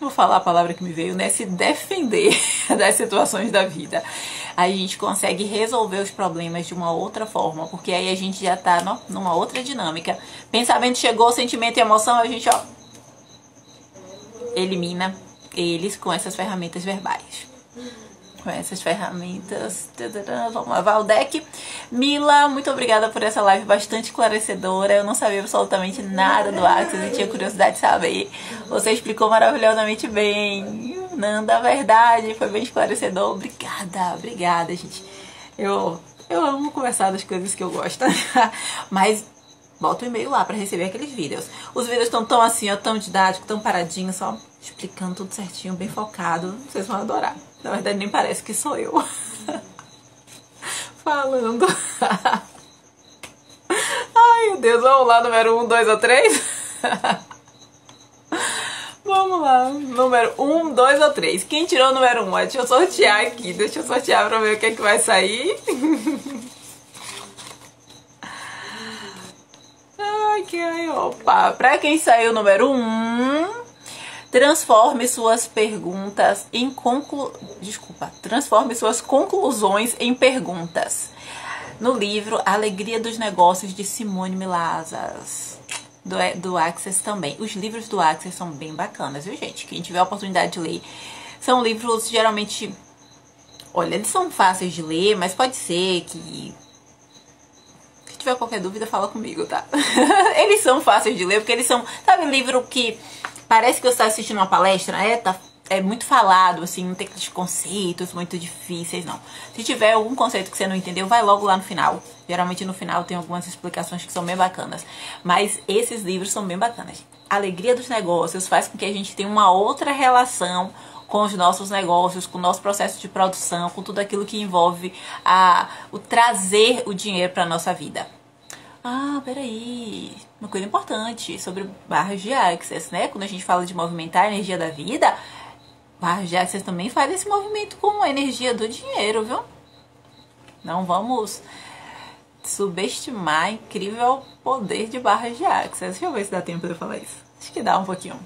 vou falar a palavra que me veio, né? Se defender das situações da vida. A gente consegue resolver os problemas de uma outra forma, porque aí a gente já tá numa outra dinâmica. Pensamento chegou, sentimento e emoção, a gente, elimina eles com essas ferramentas verbais. Com essas ferramentas. Vamos lá, Valdec. Mila, muito obrigada por essa live bastante esclarecedora. Eu não sabia absolutamente nada do Access e tinha curiosidade de saber. Você explicou maravilhosamente bem. Nanda, verdade, foi bem esclarecedor. Obrigada, gente. Eu amo conversar das coisas que eu gosto. Mas bota o e-mail lá pra receber aqueles vídeos. Os vídeos estão tão assim, tão didáticos, tão paradinhos, só explicando tudo certinho, bem focado. Vocês vão adorar. Na verdade, nem parece que sou eu falando. Ai, meu Deus, vamos lá, número 1, 2 ou 3? Vamos lá, número 1, 2 ou 3. Quem tirou o número 1? Deixa eu sortear aqui, deixa eu sortear pra ver o que é que vai sair. Opa, pra quem saiu o número 1, transforme suas perguntas em transforme suas conclusões em perguntas. No livro Alegria dos Negócios, de Simone Milazas. Do Access também. Os livros do Access são bem bacanas, viu, gente? Quem tiver a oportunidade de ler. São livros, geralmente, olha, eles são fáceis de ler, mas pode ser que... Se tiver qualquer dúvida, fala comigo, tá? Eles são fáceis de ler, porque eles são... Sabe, um livro que parece que você está assistindo uma palestra, é muito falado, assim, não tem aqueles conceitos muito difíceis, não. Se tiver algum conceito que você não entendeu, vai logo lá no final. Geralmente no final tem algumas explicações que são bem bacanas. Mas esses livros são bem bacanas. Alegria dos Negócios faz com que a gente tenha uma outra relação com os nossos negócios, com o nosso processo de produção, com tudo aquilo que envolve o trazer o dinheiro para a nossa vida. Ah, peraí, uma coisa importante sobre barras de Access, né? Quando a gente fala de movimentar a energia da vida, barras de Access também faz esse movimento com a energia do dinheiro, viu? Não vamos subestimar o incrível poder de barras de Access. Deixa eu ver se dá tempo de eu falar isso. Acho que dá um pouquinho.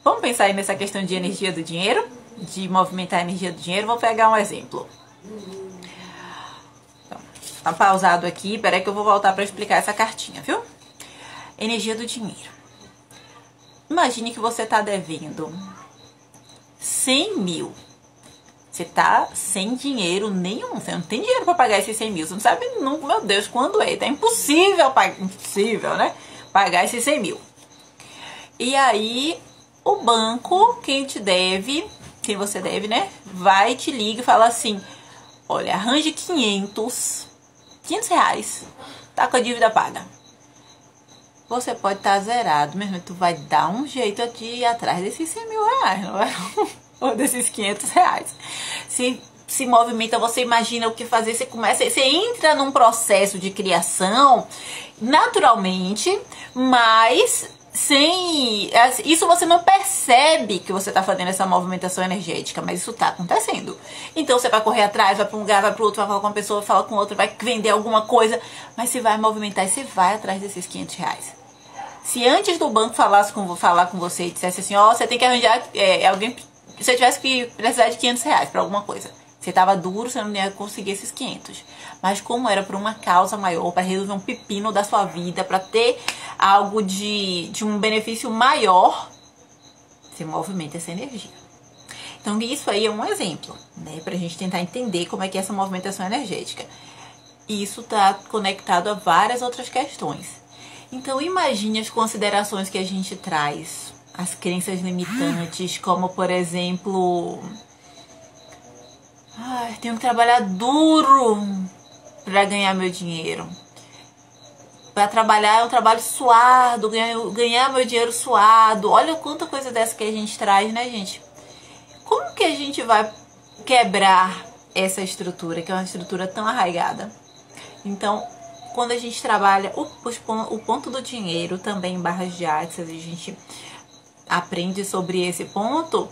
Vamos pensar aí nessa questão de energia do dinheiro, de movimentar a energia do dinheiro. Vou pegar um exemplo. Então, tá pausado aqui, peraí que eu vou voltar para explicar essa cartinha, viu? Energia do dinheiro. Imagine que você tá devendo 100 mil. Você tá sem dinheiro nenhum. Você não tem dinheiro para pagar esses 100 mil. Você não sabe, meu Deus, quando é. Tá impossível pagar. Impossível, né? pagar esses 100 mil. E aí, o banco, quem você deve, né? Vai, te liga e fala assim, olha, arranje 500 reais, tá com a dívida paga. Você pode estar zerado, mesmo tu vai dar um jeito de ir atrás desses 100 mil reais, não é? Ou desses 500 reais. Se movimenta, você imagina o que fazer, você entra num processo de criação naturalmente, mas isso você não percebe que você está fazendo essa movimentação energética, mas isso está acontecendo. Então você vai correr atrás, vai para um lugar, vai para outro, vai falar com uma pessoa, fala com outra, vai vender alguma coisa, mas você vai movimentar e você vai atrás desses 500 reais. Se antes do banco falar com você e dissesse assim, ó, você tem que arranjar alguém, se você tivesse que precisar de 500 reais para alguma coisa, você estava duro, você não ia conseguir esses 500. Mas como era por uma causa maior, para resolver um pepino da sua vida, para ter algo de um benefício maior, você movimenta essa energia. Então isso aí é um exemplo, né? Para a gente tentar entender como é que é essa movimentação energética. E isso está conectado a várias outras questões. Então imagine as considerações que a gente traz, as crenças limitantes, como por exemplo... tenho que trabalhar duro para ganhar meu dinheiro. Para trabalhar é um trabalho suado, ganhar meu dinheiro suado. Olha quanta coisa dessa que a gente traz, né, gente? Como que a gente vai quebrar essa estrutura, que é uma estrutura tão arraigada? Então, quando a gente trabalha o ponto do dinheiro, também em barras de axis, a gente aprende sobre esse ponto,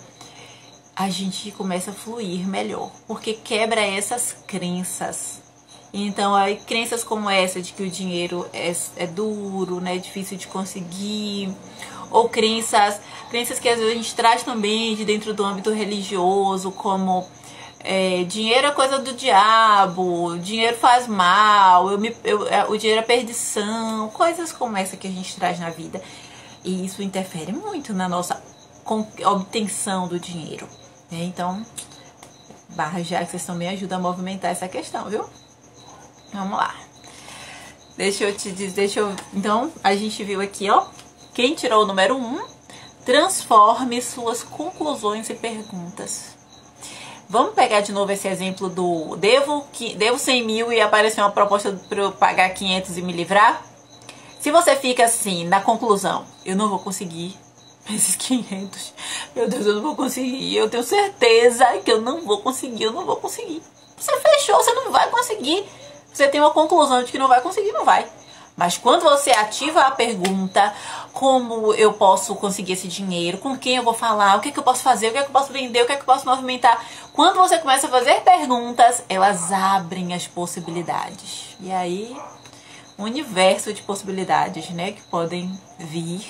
a gente começa a fluir melhor, porque quebra essas crenças. Então, aí, crenças como essa de que o dinheiro é duro, né, é difícil de conseguir, ou crenças que às vezes a gente traz também de dentro do âmbito religioso, como dinheiro é coisa do diabo, dinheiro faz mal, o dinheiro é perdição, coisas como essa que a gente traz na vida. E isso interfere muito na nossa obtenção do dinheiro. Então, barras de axis também ajuda a movimentar essa questão, viu? Vamos lá. Deixa eu te dizer, então, a gente viu aqui, ó, quem tirou o número 1, transforme suas conclusões em perguntas. Vamos pegar de novo esse exemplo do devo 100 mil e apareceu uma proposta para eu pagar 500 e me livrar? Se você fica assim, na conclusão, eu não vou conseguir esses 500, meu Deus, eu não vou conseguir, eu tenho certeza que eu não vou conseguir, Você fechou, você não vai conseguir. Você tem uma conclusão de que não vai conseguir, não vai. Mas quando você ativa a pergunta, como eu posso conseguir esse dinheiro, com quem eu vou falar, o que é que eu posso fazer, o que é que eu posso vender, o que é que eu posso movimentar. Quando você começa a fazer perguntas, elas abrem as possibilidades. E aí, um universo de possibilidades, né, que podem vir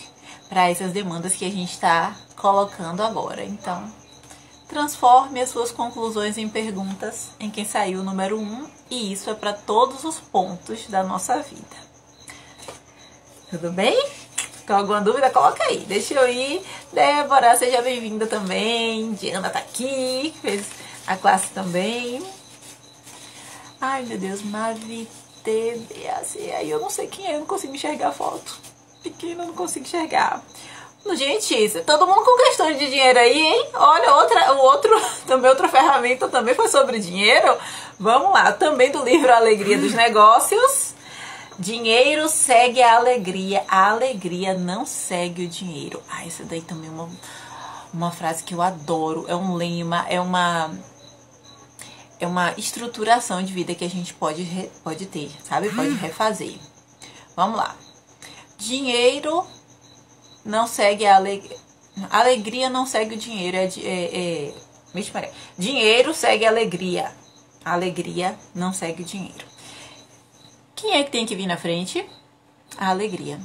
para essas demandas que a gente está colocando agora. Então, transforme as suas conclusões em perguntas em quem saiu o número 1, e isso é para todos os pontos da nossa vida. Tudo bem? Com alguma dúvida, coloca aí. Deixa eu ir. Débora, seja bem-vinda também. Diana tá aqui, fez a classe também. Ai, meu Deus, Mavi TV. Assim, aí eu não sei quem é, eu não consigo enxergar a foto. Pequena, eu não consigo enxergar. Gente, todo mundo com questões de dinheiro aí, hein? Olha, outra ferramenta também foi sobre dinheiro. Vamos lá, também do livro A Alegria dos Negócios. Dinheiro segue a alegria não segue o dinheiro. Ah, essa daí também é uma frase que eu adoro, é um lema, é uma estruturação de vida que a gente pode ter, sabe? Pode refazer. Vamos lá. Dinheiro não segue a alegria. Alegria não segue o dinheiro. Dinheiro segue a alegria. Alegria não segue o dinheiro. Quem é que tem que vir na frente? A alegria.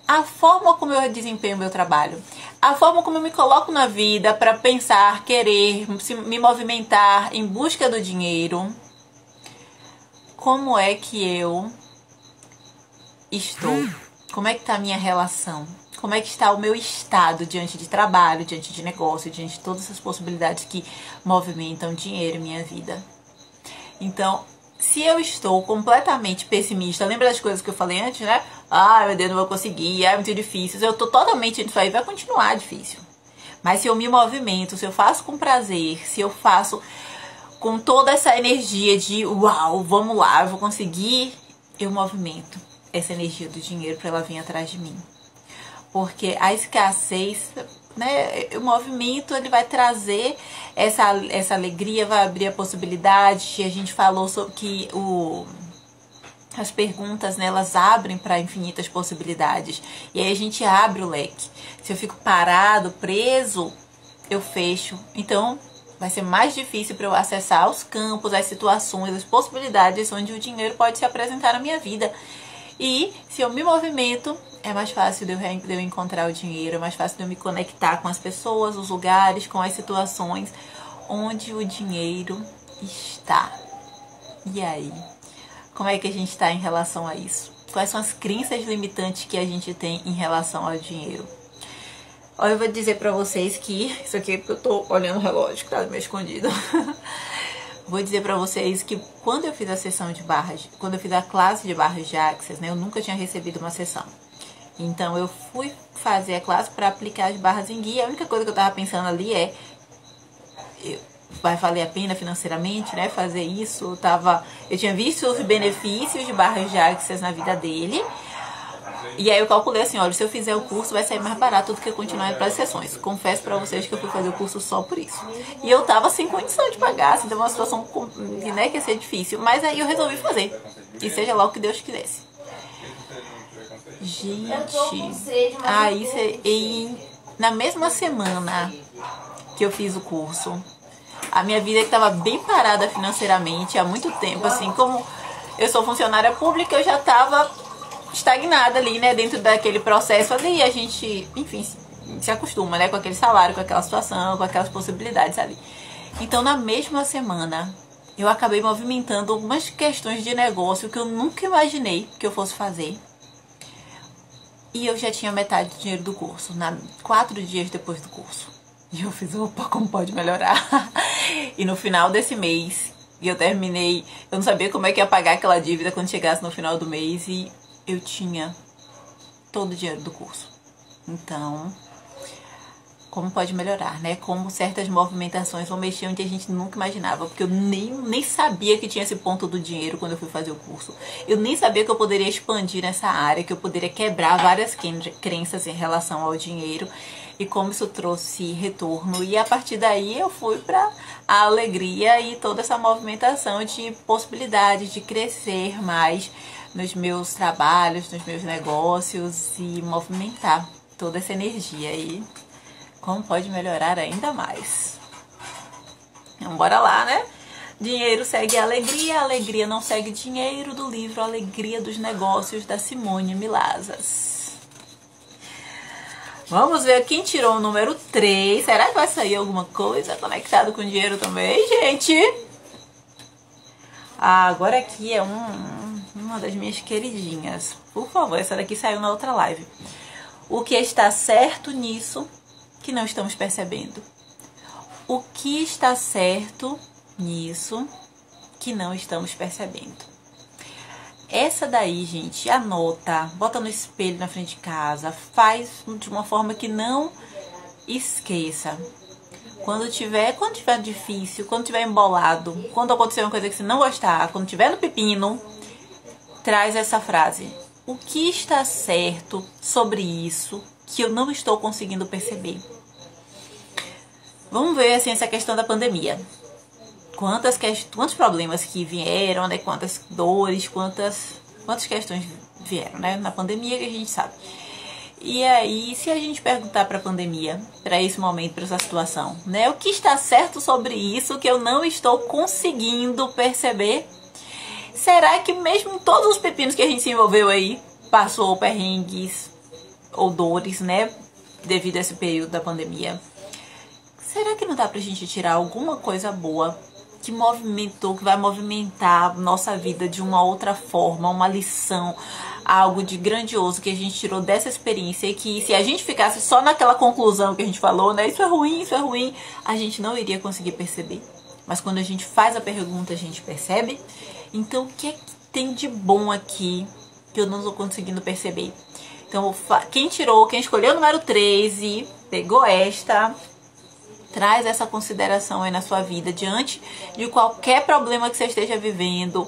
A forma como eu desempenho o meu trabalho. A forma como eu me coloco na vida para pensar, querer, me movimentar em busca do dinheiro. Como é que eu estou? Como é que está a minha relação? Como é que está o meu estado diante de trabalho, diante de negócio, diante de todas essas possibilidades que movimentam dinheiro em minha vida? Então, Se eu estou completamente pessimista, lembra das coisas que eu falei antes, né? Ah, meu Deus, não vou conseguir, é muito difícil. Eu tô totalmente nisso aí, vai continuar difícil. Mas se eu me movimento, se eu faço com prazer, se eu faço com toda essa energia de uau, vamos lá, eu vou conseguir, eu movimento essa energia do dinheiro para ela vir atrás de mim. Porque a escassez, né, o movimento, ele vai trazer essa alegria, vai abrir a possibilidade. A gente falou sobre que as perguntas, né, elas abrem para infinitas possibilidades. E aí a gente abre o leque. Se eu fico parado, preso, eu fecho. Então vai ser mais difícil para eu acessar os campos, as situações, as possibilidades onde o dinheiro pode se apresentar na minha vida. E se eu me movimento, é mais fácil de eu encontrar o dinheiro, é mais fácil de eu me conectar com as pessoas, os lugares, com as situações onde o dinheiro está. E aí? Como é que a gente está em relação a isso? Quais são as crenças limitantes que a gente tem em relação ao dinheiro? Olha, eu vou dizer pra vocês que... Isso aqui é porque eu tô olhando o relógio que tá meio escondido. Vou dizer pra vocês que quando eu fiz a sessão de barras, quando eu fiz a classe de barras de Access, né, eu nunca tinha recebido uma sessão. Então eu fui fazer a classe para aplicar as barras em guia. A única coisa que eu tava pensando ali é, vai valer a pena financeiramente, né, fazer isso? Eu tinha visto os benefícios de barras de Access na vida dele. E aí eu calculei assim, olha, se eu fizer o curso vai sair mais barato do que continuar para as sessões. Confesso para vocês que eu fui fazer o curso só por isso. E eu tava sem condição de pagar, assim, tava uma situação, né, que ia ser difícil. Mas aí eu resolvi fazer. E seja lá o que Deus quisesse. Gente, na mesma semana que eu fiz o curso, a minha vida estava bem parada financeiramente há muito tempo, assim, como eu sou funcionária pública, eu já estava estagnada ali, né, dentro daquele processo ali, a gente, enfim, se acostuma, né, com aquele salário, com aquela situação, com aquelas possibilidades ali. Então, na mesma semana, eu acabei movimentando algumas questões de negócio que eu nunca imaginei que eu fosse fazer. E eu já tinha metade do dinheiro do curso, 4 dias depois do curso. E eu fiz, opa, como pode melhorar? E no final desse mês, eu terminei, eu não sabia como é que ia pagar aquela dívida quando chegasse no final do mês, e eu tinha todo o dinheiro do curso. Então, como pode melhorar, né? Como certas movimentações vão mexer onde a gente nunca imaginava. Porque eu nem sabia que tinha esse ponto do dinheiro quando eu fui fazer o curso. Eu nem sabia que eu poderia expandir nessa área, que eu poderia quebrar várias crenças em relação ao dinheiro. E como isso trouxe retorno. E a partir daí eu fui para a alegria e toda essa movimentação de possibilidades de crescer mais nos meus trabalhos, nos meus negócios e movimentar toda essa energia aí. Como pode melhorar ainda mais? Então, bora lá, né? Dinheiro segue a alegria não segue dinheiro, do livro Alegria dos Negócios, da Simone Milazas. Vamos ver quem tirou o número 3. Será que vai sair alguma coisa conectada com dinheiro também, gente? Agora aqui é uma das minhas queridinhas. Por favor, essa daqui saiu na outra live. O que está certo nisso que não estamos percebendo? O que está certo nisso que não estamos percebendo? Essa daí, gente, anota, bota no espelho na frente de casa, faz de uma forma que não esqueça. Quando tiver difícil, quando tiver embolado, quando acontecer uma coisa que você não gostar, quando tiver no pepino, traz essa frase. O que está certo sobre isso que eu não estou conseguindo perceber? Vamos ver assim essa questão da pandemia. Quantos problemas que vieram, né? Quantas dores, quantas questões vieram, né? Na pandemia, que a gente sabe. E aí, se a gente perguntar para a pandemia, para esse momento, para essa situação, né? O que está certo sobre isso que eu não estou conseguindo perceber? Será que mesmo em todos os pepinos que a gente se envolveu aí, passou perrengues ou dores, né? Devido a esse período da pandemia? Será que não dá pra gente tirar alguma coisa boa que vai movimentar nossa vida de uma outra forma, uma lição, algo de grandioso que a gente tirou dessa experiência, e que se a gente ficasse só naquela conclusão que a gente falou, né, isso é ruim, a gente não iria conseguir perceber. Mas quando a gente faz a pergunta, a gente percebe. Então, o que é que tem de bom aqui que eu não tô conseguindo perceber? Então, quem escolheu o número 3 e pegou esta, traz essa consideração aí na sua vida, diante de qualquer problema que você esteja vivendo,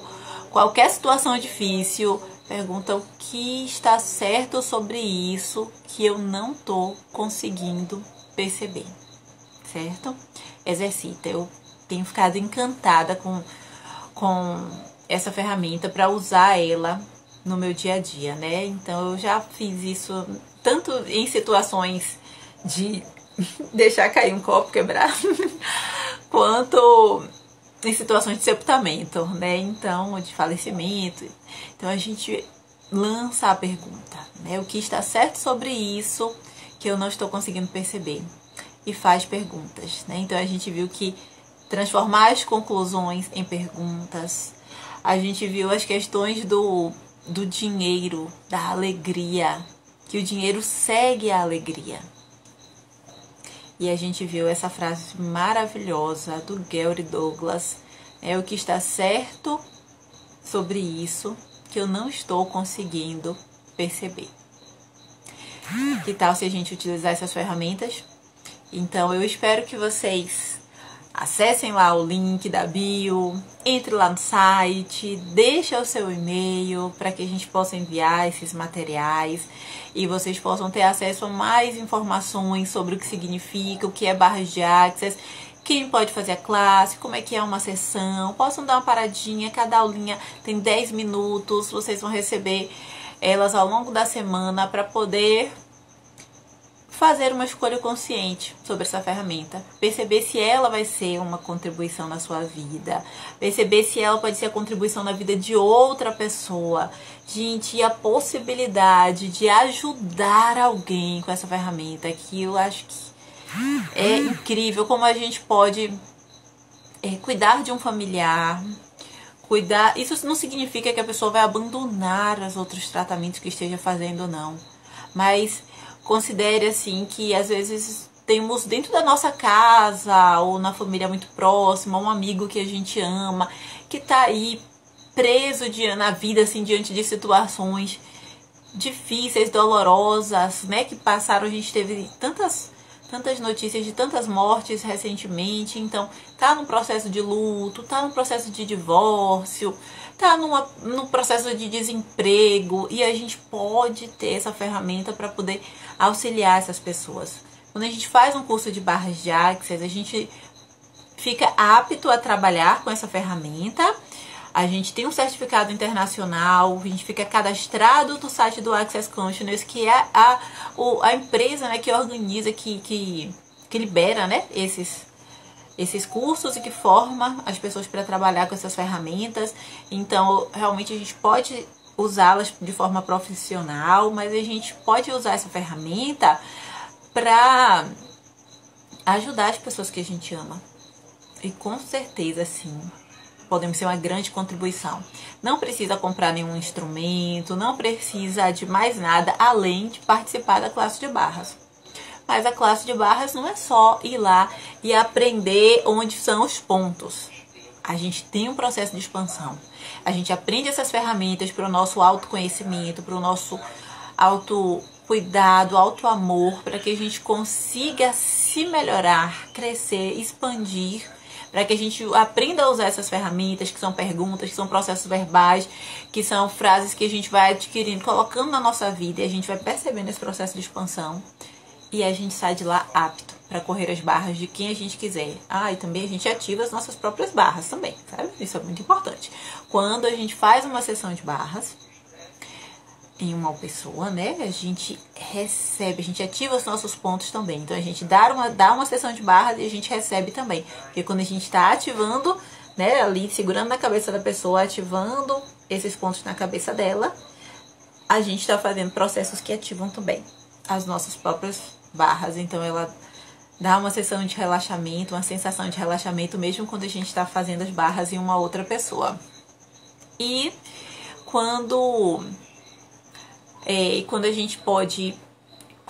qualquer situação difícil, pergunta o que está certo sobre isso que eu não tô conseguindo perceber, certo? Exercita. Eu tenho ficado encantada com essa ferramenta para usar ela no meu dia a dia, né? Então eu já fiz isso tanto em situações de deixar cair um copo, quebrar, quanto em situações de sepultamento, né? Então, de falecimento. Então a gente lança a pergunta, né? O que está certo sobre isso que eu não estou conseguindo perceber? E faz perguntas, né? Então a gente viu que transformar as conclusões em perguntas. A gente viu as questões do dinheiro, da alegria, que o dinheiro segue a alegria. E a gente viu essa frase maravilhosa do Gary Douglas, o que está certo sobre isso que eu não estou conseguindo perceber. Que tal se a gente utilizar essas ferramentas? Então eu espero que vocês acessem lá o link da bio, entre lá no site, deixe o seu e-mail para que a gente possa enviar esses materiais e vocês possam ter acesso a mais informações sobre o que significa, o que é barras de Access, quem pode fazer a classe, como é que é uma sessão, possam dar uma paradinha, cada aulinha tem 10 minutos, vocês vão receber elas ao longo da semana para poder fazer uma escolha consciente sobre essa ferramenta, perceber se ela vai ser uma contribuição na sua vida, perceber se ela pode ser a contribuição na vida de outra pessoa. Gente, e a possibilidade de ajudar alguém com essa ferramenta, que eu acho que é incrível como a gente pode cuidar de um familiar, cuidar. Isso não significa que a pessoa vai abandonar os outros tratamentos que esteja fazendo, não, mas considere assim que às vezes temos dentro da nossa casa ou na família muito próxima um amigo que a gente ama, que tá aí preso na vida assim diante de situações difíceis, dolorosas, né, que passaram. A gente teve tantas notícias de tantas mortes recentemente, então tá num processo de luto, tá num processo de divórcio, tá num processo de desemprego, e a gente pode ter essa ferramenta para poder auxiliar essas pessoas. Quando a gente faz um curso de barras de Access, a gente fica apto a trabalhar com essa ferramenta. A gente tem um certificado internacional, a gente fica cadastrado no site do Access Consciousness, que é a empresa, né, que organiza, que libera, né, esses cursos e que forma as pessoas para trabalhar com essas ferramentas. Então, realmente a gente pode usá-las de forma profissional, mas a gente pode usar essa ferramenta para ajudar as pessoas que a gente ama. E com certeza, sim, podemos ser uma grande contribuição. Não precisa comprar nenhum instrumento, não precisa de mais nada além de participar da classe de barras. Mas a classe de barras não é só ir lá e aprender onde são os pontos. A gente tem um processo de expansão. A gente aprende essas ferramentas para o nosso autoconhecimento, para o nosso autocuidado, autoamor, para que a gente consiga se melhorar, crescer, expandir, para que a gente aprenda a usar essas ferramentas, que são perguntas, que são processos verbais, que são frases que a gente vai adquirindo, colocando na nossa vida, e a gente vai percebendo esse processo de expansão. E a gente sai de lá apto para correr as barras de quem a gente quiser. E também a gente ativa as nossas próprias barras também, sabe? Isso é muito importante. Quando a gente faz uma sessão de barras em uma pessoa, né, a gente recebe, a gente ativa os nossos pontos também. Então a gente dá uma sessão de barras e a gente recebe também. Porque quando a gente está ativando, né, ali segurando na cabeça da pessoa, ativando esses pontos na cabeça dela, a gente está fazendo processos que ativam também as nossas próprias barras. Então ela dá uma sessão de relaxamento, uma sensação de relaxamento, mesmo quando a gente está fazendo as barras em uma outra pessoa. E quando a gente pode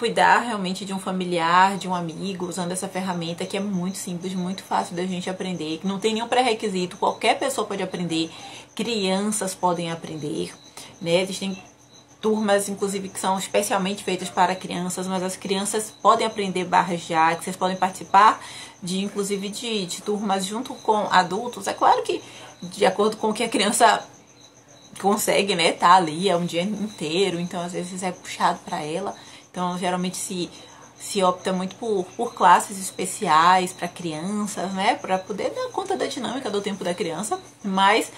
cuidar realmente de um familiar, de um amigo, usando essa ferramenta que é muito simples, muito fácil da gente aprender, que não tem nenhum pré-requisito, qualquer pessoa pode aprender, crianças podem aprender, né? Existem turmas, inclusive, que são especialmente feitas para crianças, mas as crianças podem aprender barras de axis, podem participar inclusive de turmas junto com adultos. É claro que de acordo com o que a criança consegue, né, tá ali é um dia inteiro, então às vezes é puxado para ela. Então geralmente se opta muito por classes especiais para crianças, né, para poder dar conta da dinâmica do tempo da criança, mas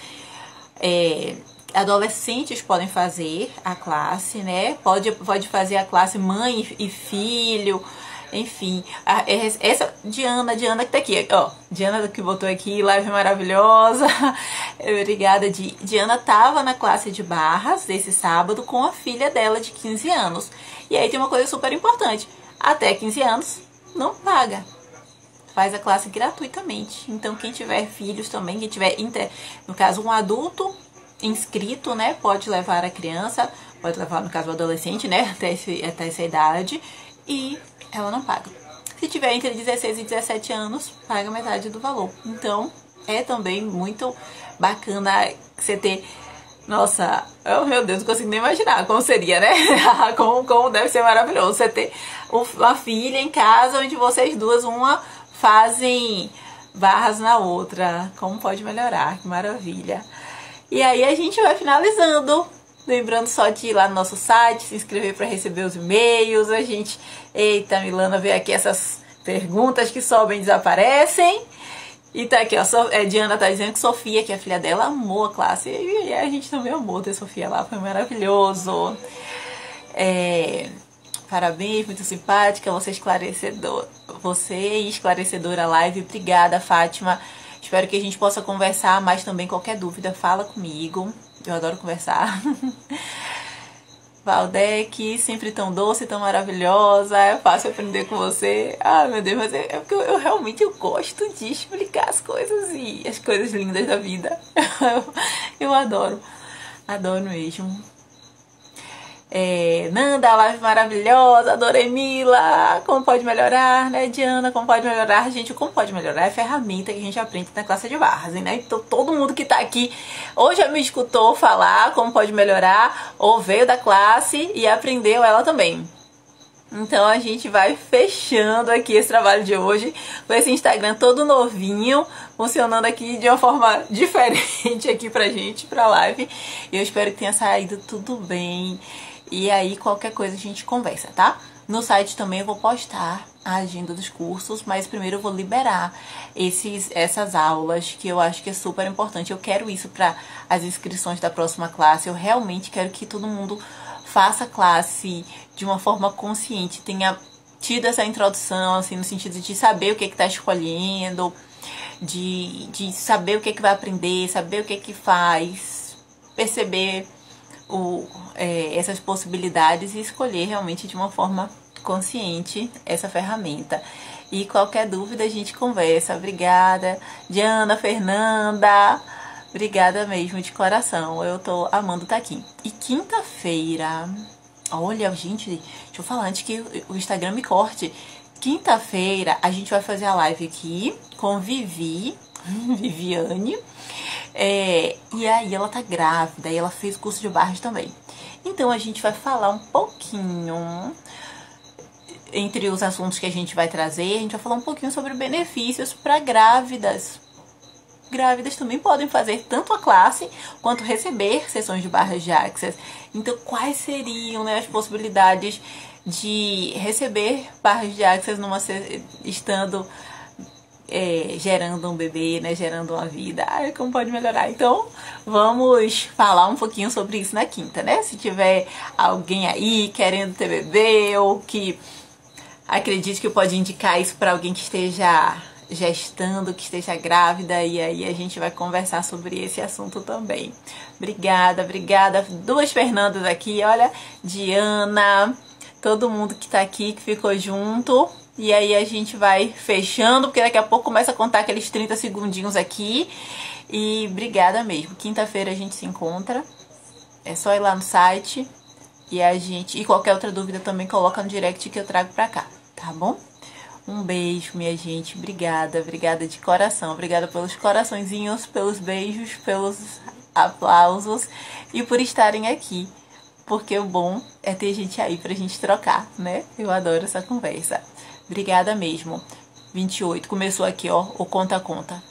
adolescentes podem fazer a classe, né? Pode fazer a classe mãe e filho, enfim. Essa Diana que tá aqui, ó. Diana que botou aqui, live maravilhosa. Obrigada, Diana tava na classe de barras desse sábado com a filha dela de 15 anos. E aí tem uma coisa super importante. Até 15 anos, não paga. Faz a classe gratuitamente. Então, quem tiver filhos também, quem tiver, no caso, um adulto inscrito, né, pode levar a criança, pode levar, no caso, o adolescente, né, até essa idade, e ela não paga. Se tiver entre 16 e 17 anos, paga metade do valor. Então, é também muito bacana você ter... Nossa, oh, meu Deus, não consigo nem imaginar como seria, né? como deve ser maravilhoso você ter uma filha em casa onde vocês duas, uma fazem barras na outra. Como pode melhorar, que maravilha. E aí a gente vai finalizando. Lembrando só de ir lá no nosso site, se inscrever para receber os e-mails. A gente... Eita, Milana, vê aqui essas perguntas que sobem e desaparecem. E tá aqui, ó, Diana tá dizendo que Sofia, que é a filha dela, amou a classe. E a gente também amou ter Sofia lá, foi maravilhoso. Parabéns, muito simpática, você esclarecedora live. Obrigada, Fátima. Espero que a gente possa conversar, mas também qualquer dúvida, fala comigo. Eu adoro conversar. Valdec, sempre tão doce, tão maravilhosa. É fácil aprender com você. Ah, meu Deus, mas é porque eu realmente gosto de explicar as coisas e as coisas lindas da vida. Eu adoro. Adoro mesmo. Nanda, live maravilhosa, adorei. Mila, como pode melhorar, né? Diana, como pode melhorar? Gente, como pode melhorar é a ferramenta que a gente aprende na classe de barras, né? Então todo mundo que tá aqui ou já me escutou falar como pode melhorar, ou veio da classe e aprendeu ela também. Então a gente vai fechando aqui esse trabalho de hoje com esse Instagram todo novinho, funcionando aqui de uma forma diferente aqui pra gente, pra live. Eu espero que tenha saído tudo bem. E aí, qualquer coisa a gente conversa, tá? No site também eu vou postar a agenda dos cursos, mas primeiro eu vou liberar essas aulas, que eu acho que é super importante. Eu quero isso para as inscrições da próxima classe. Eu realmente quero que todo mundo faça a classe de uma forma consciente, tenha tido essa introdução, assim, no sentido de saber o que tá escolhendo, de saber o que vai aprender, saber o que faz, perceber essas possibilidades e escolher realmente de uma forma consciente essa ferramenta. E qualquer dúvida a gente conversa. Obrigada, Diana, Fernanda, obrigada mesmo de coração. Eu tô amando estar aqui. E quinta-feira, olha, gente, deixa eu falar antes que o Instagram me corte. Quinta-feira a gente vai fazer a live aqui com Viviane. E aí ela tá grávida e ela fez curso de barras também. Então a gente vai falar um pouquinho, entre os assuntos que a gente vai trazer, a gente vai falar um pouquinho sobre benefícios para grávidas. Grávidas também podem fazer tanto a classe quanto receber sessões de barras de axis. Então quais seriam, né, as possibilidades de receber barras de axis estando gerando um bebê, né, gerando uma vida. Ai, como pode melhorar? Então, vamos falar um pouquinho sobre isso na quinta, né? Se tiver alguém aí querendo ter bebê ou que acredite que pode indicar isso para alguém que esteja gestando, que esteja grávida, e aí a gente vai conversar sobre esse assunto também. Obrigada. Duas Fernandas aqui, olha, Diana, todo mundo que tá aqui, que ficou junto. E aí a gente vai fechando, porque daqui a pouco começa a contar aqueles 30 segundinhos aqui. E obrigada mesmo. Quinta-feira a gente se encontra. É só ir lá no site E qualquer outra dúvida também coloca no direct que eu trago pra cá, tá bom? Um beijo, minha gente. Obrigada, obrigada de coração. Obrigada pelos coraçõezinhos, pelos beijos, pelos aplausos e por estarem aqui. Porque o bom é ter gente aí pra gente trocar, né? Eu adoro essa conversa. Obrigada mesmo. 28, começou aqui, ó, o conta-conta.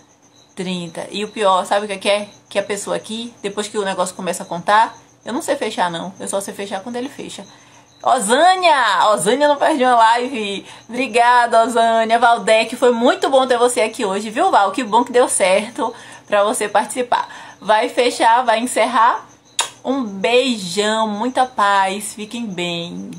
30. E o pior, sabe o que é? Que a pessoa aqui, depois que o negócio começa a contar, eu não sei fechar não. Eu só sei fechar quando ele fecha. Osânia! Osânia não perde uma live. Obrigada, Osânia. Valdec, foi muito bom ter você aqui hoje, viu, Val? Que bom que deu certo pra você participar. Vai fechar, vai encerrar. Um beijão, muita paz. Fiquem bem.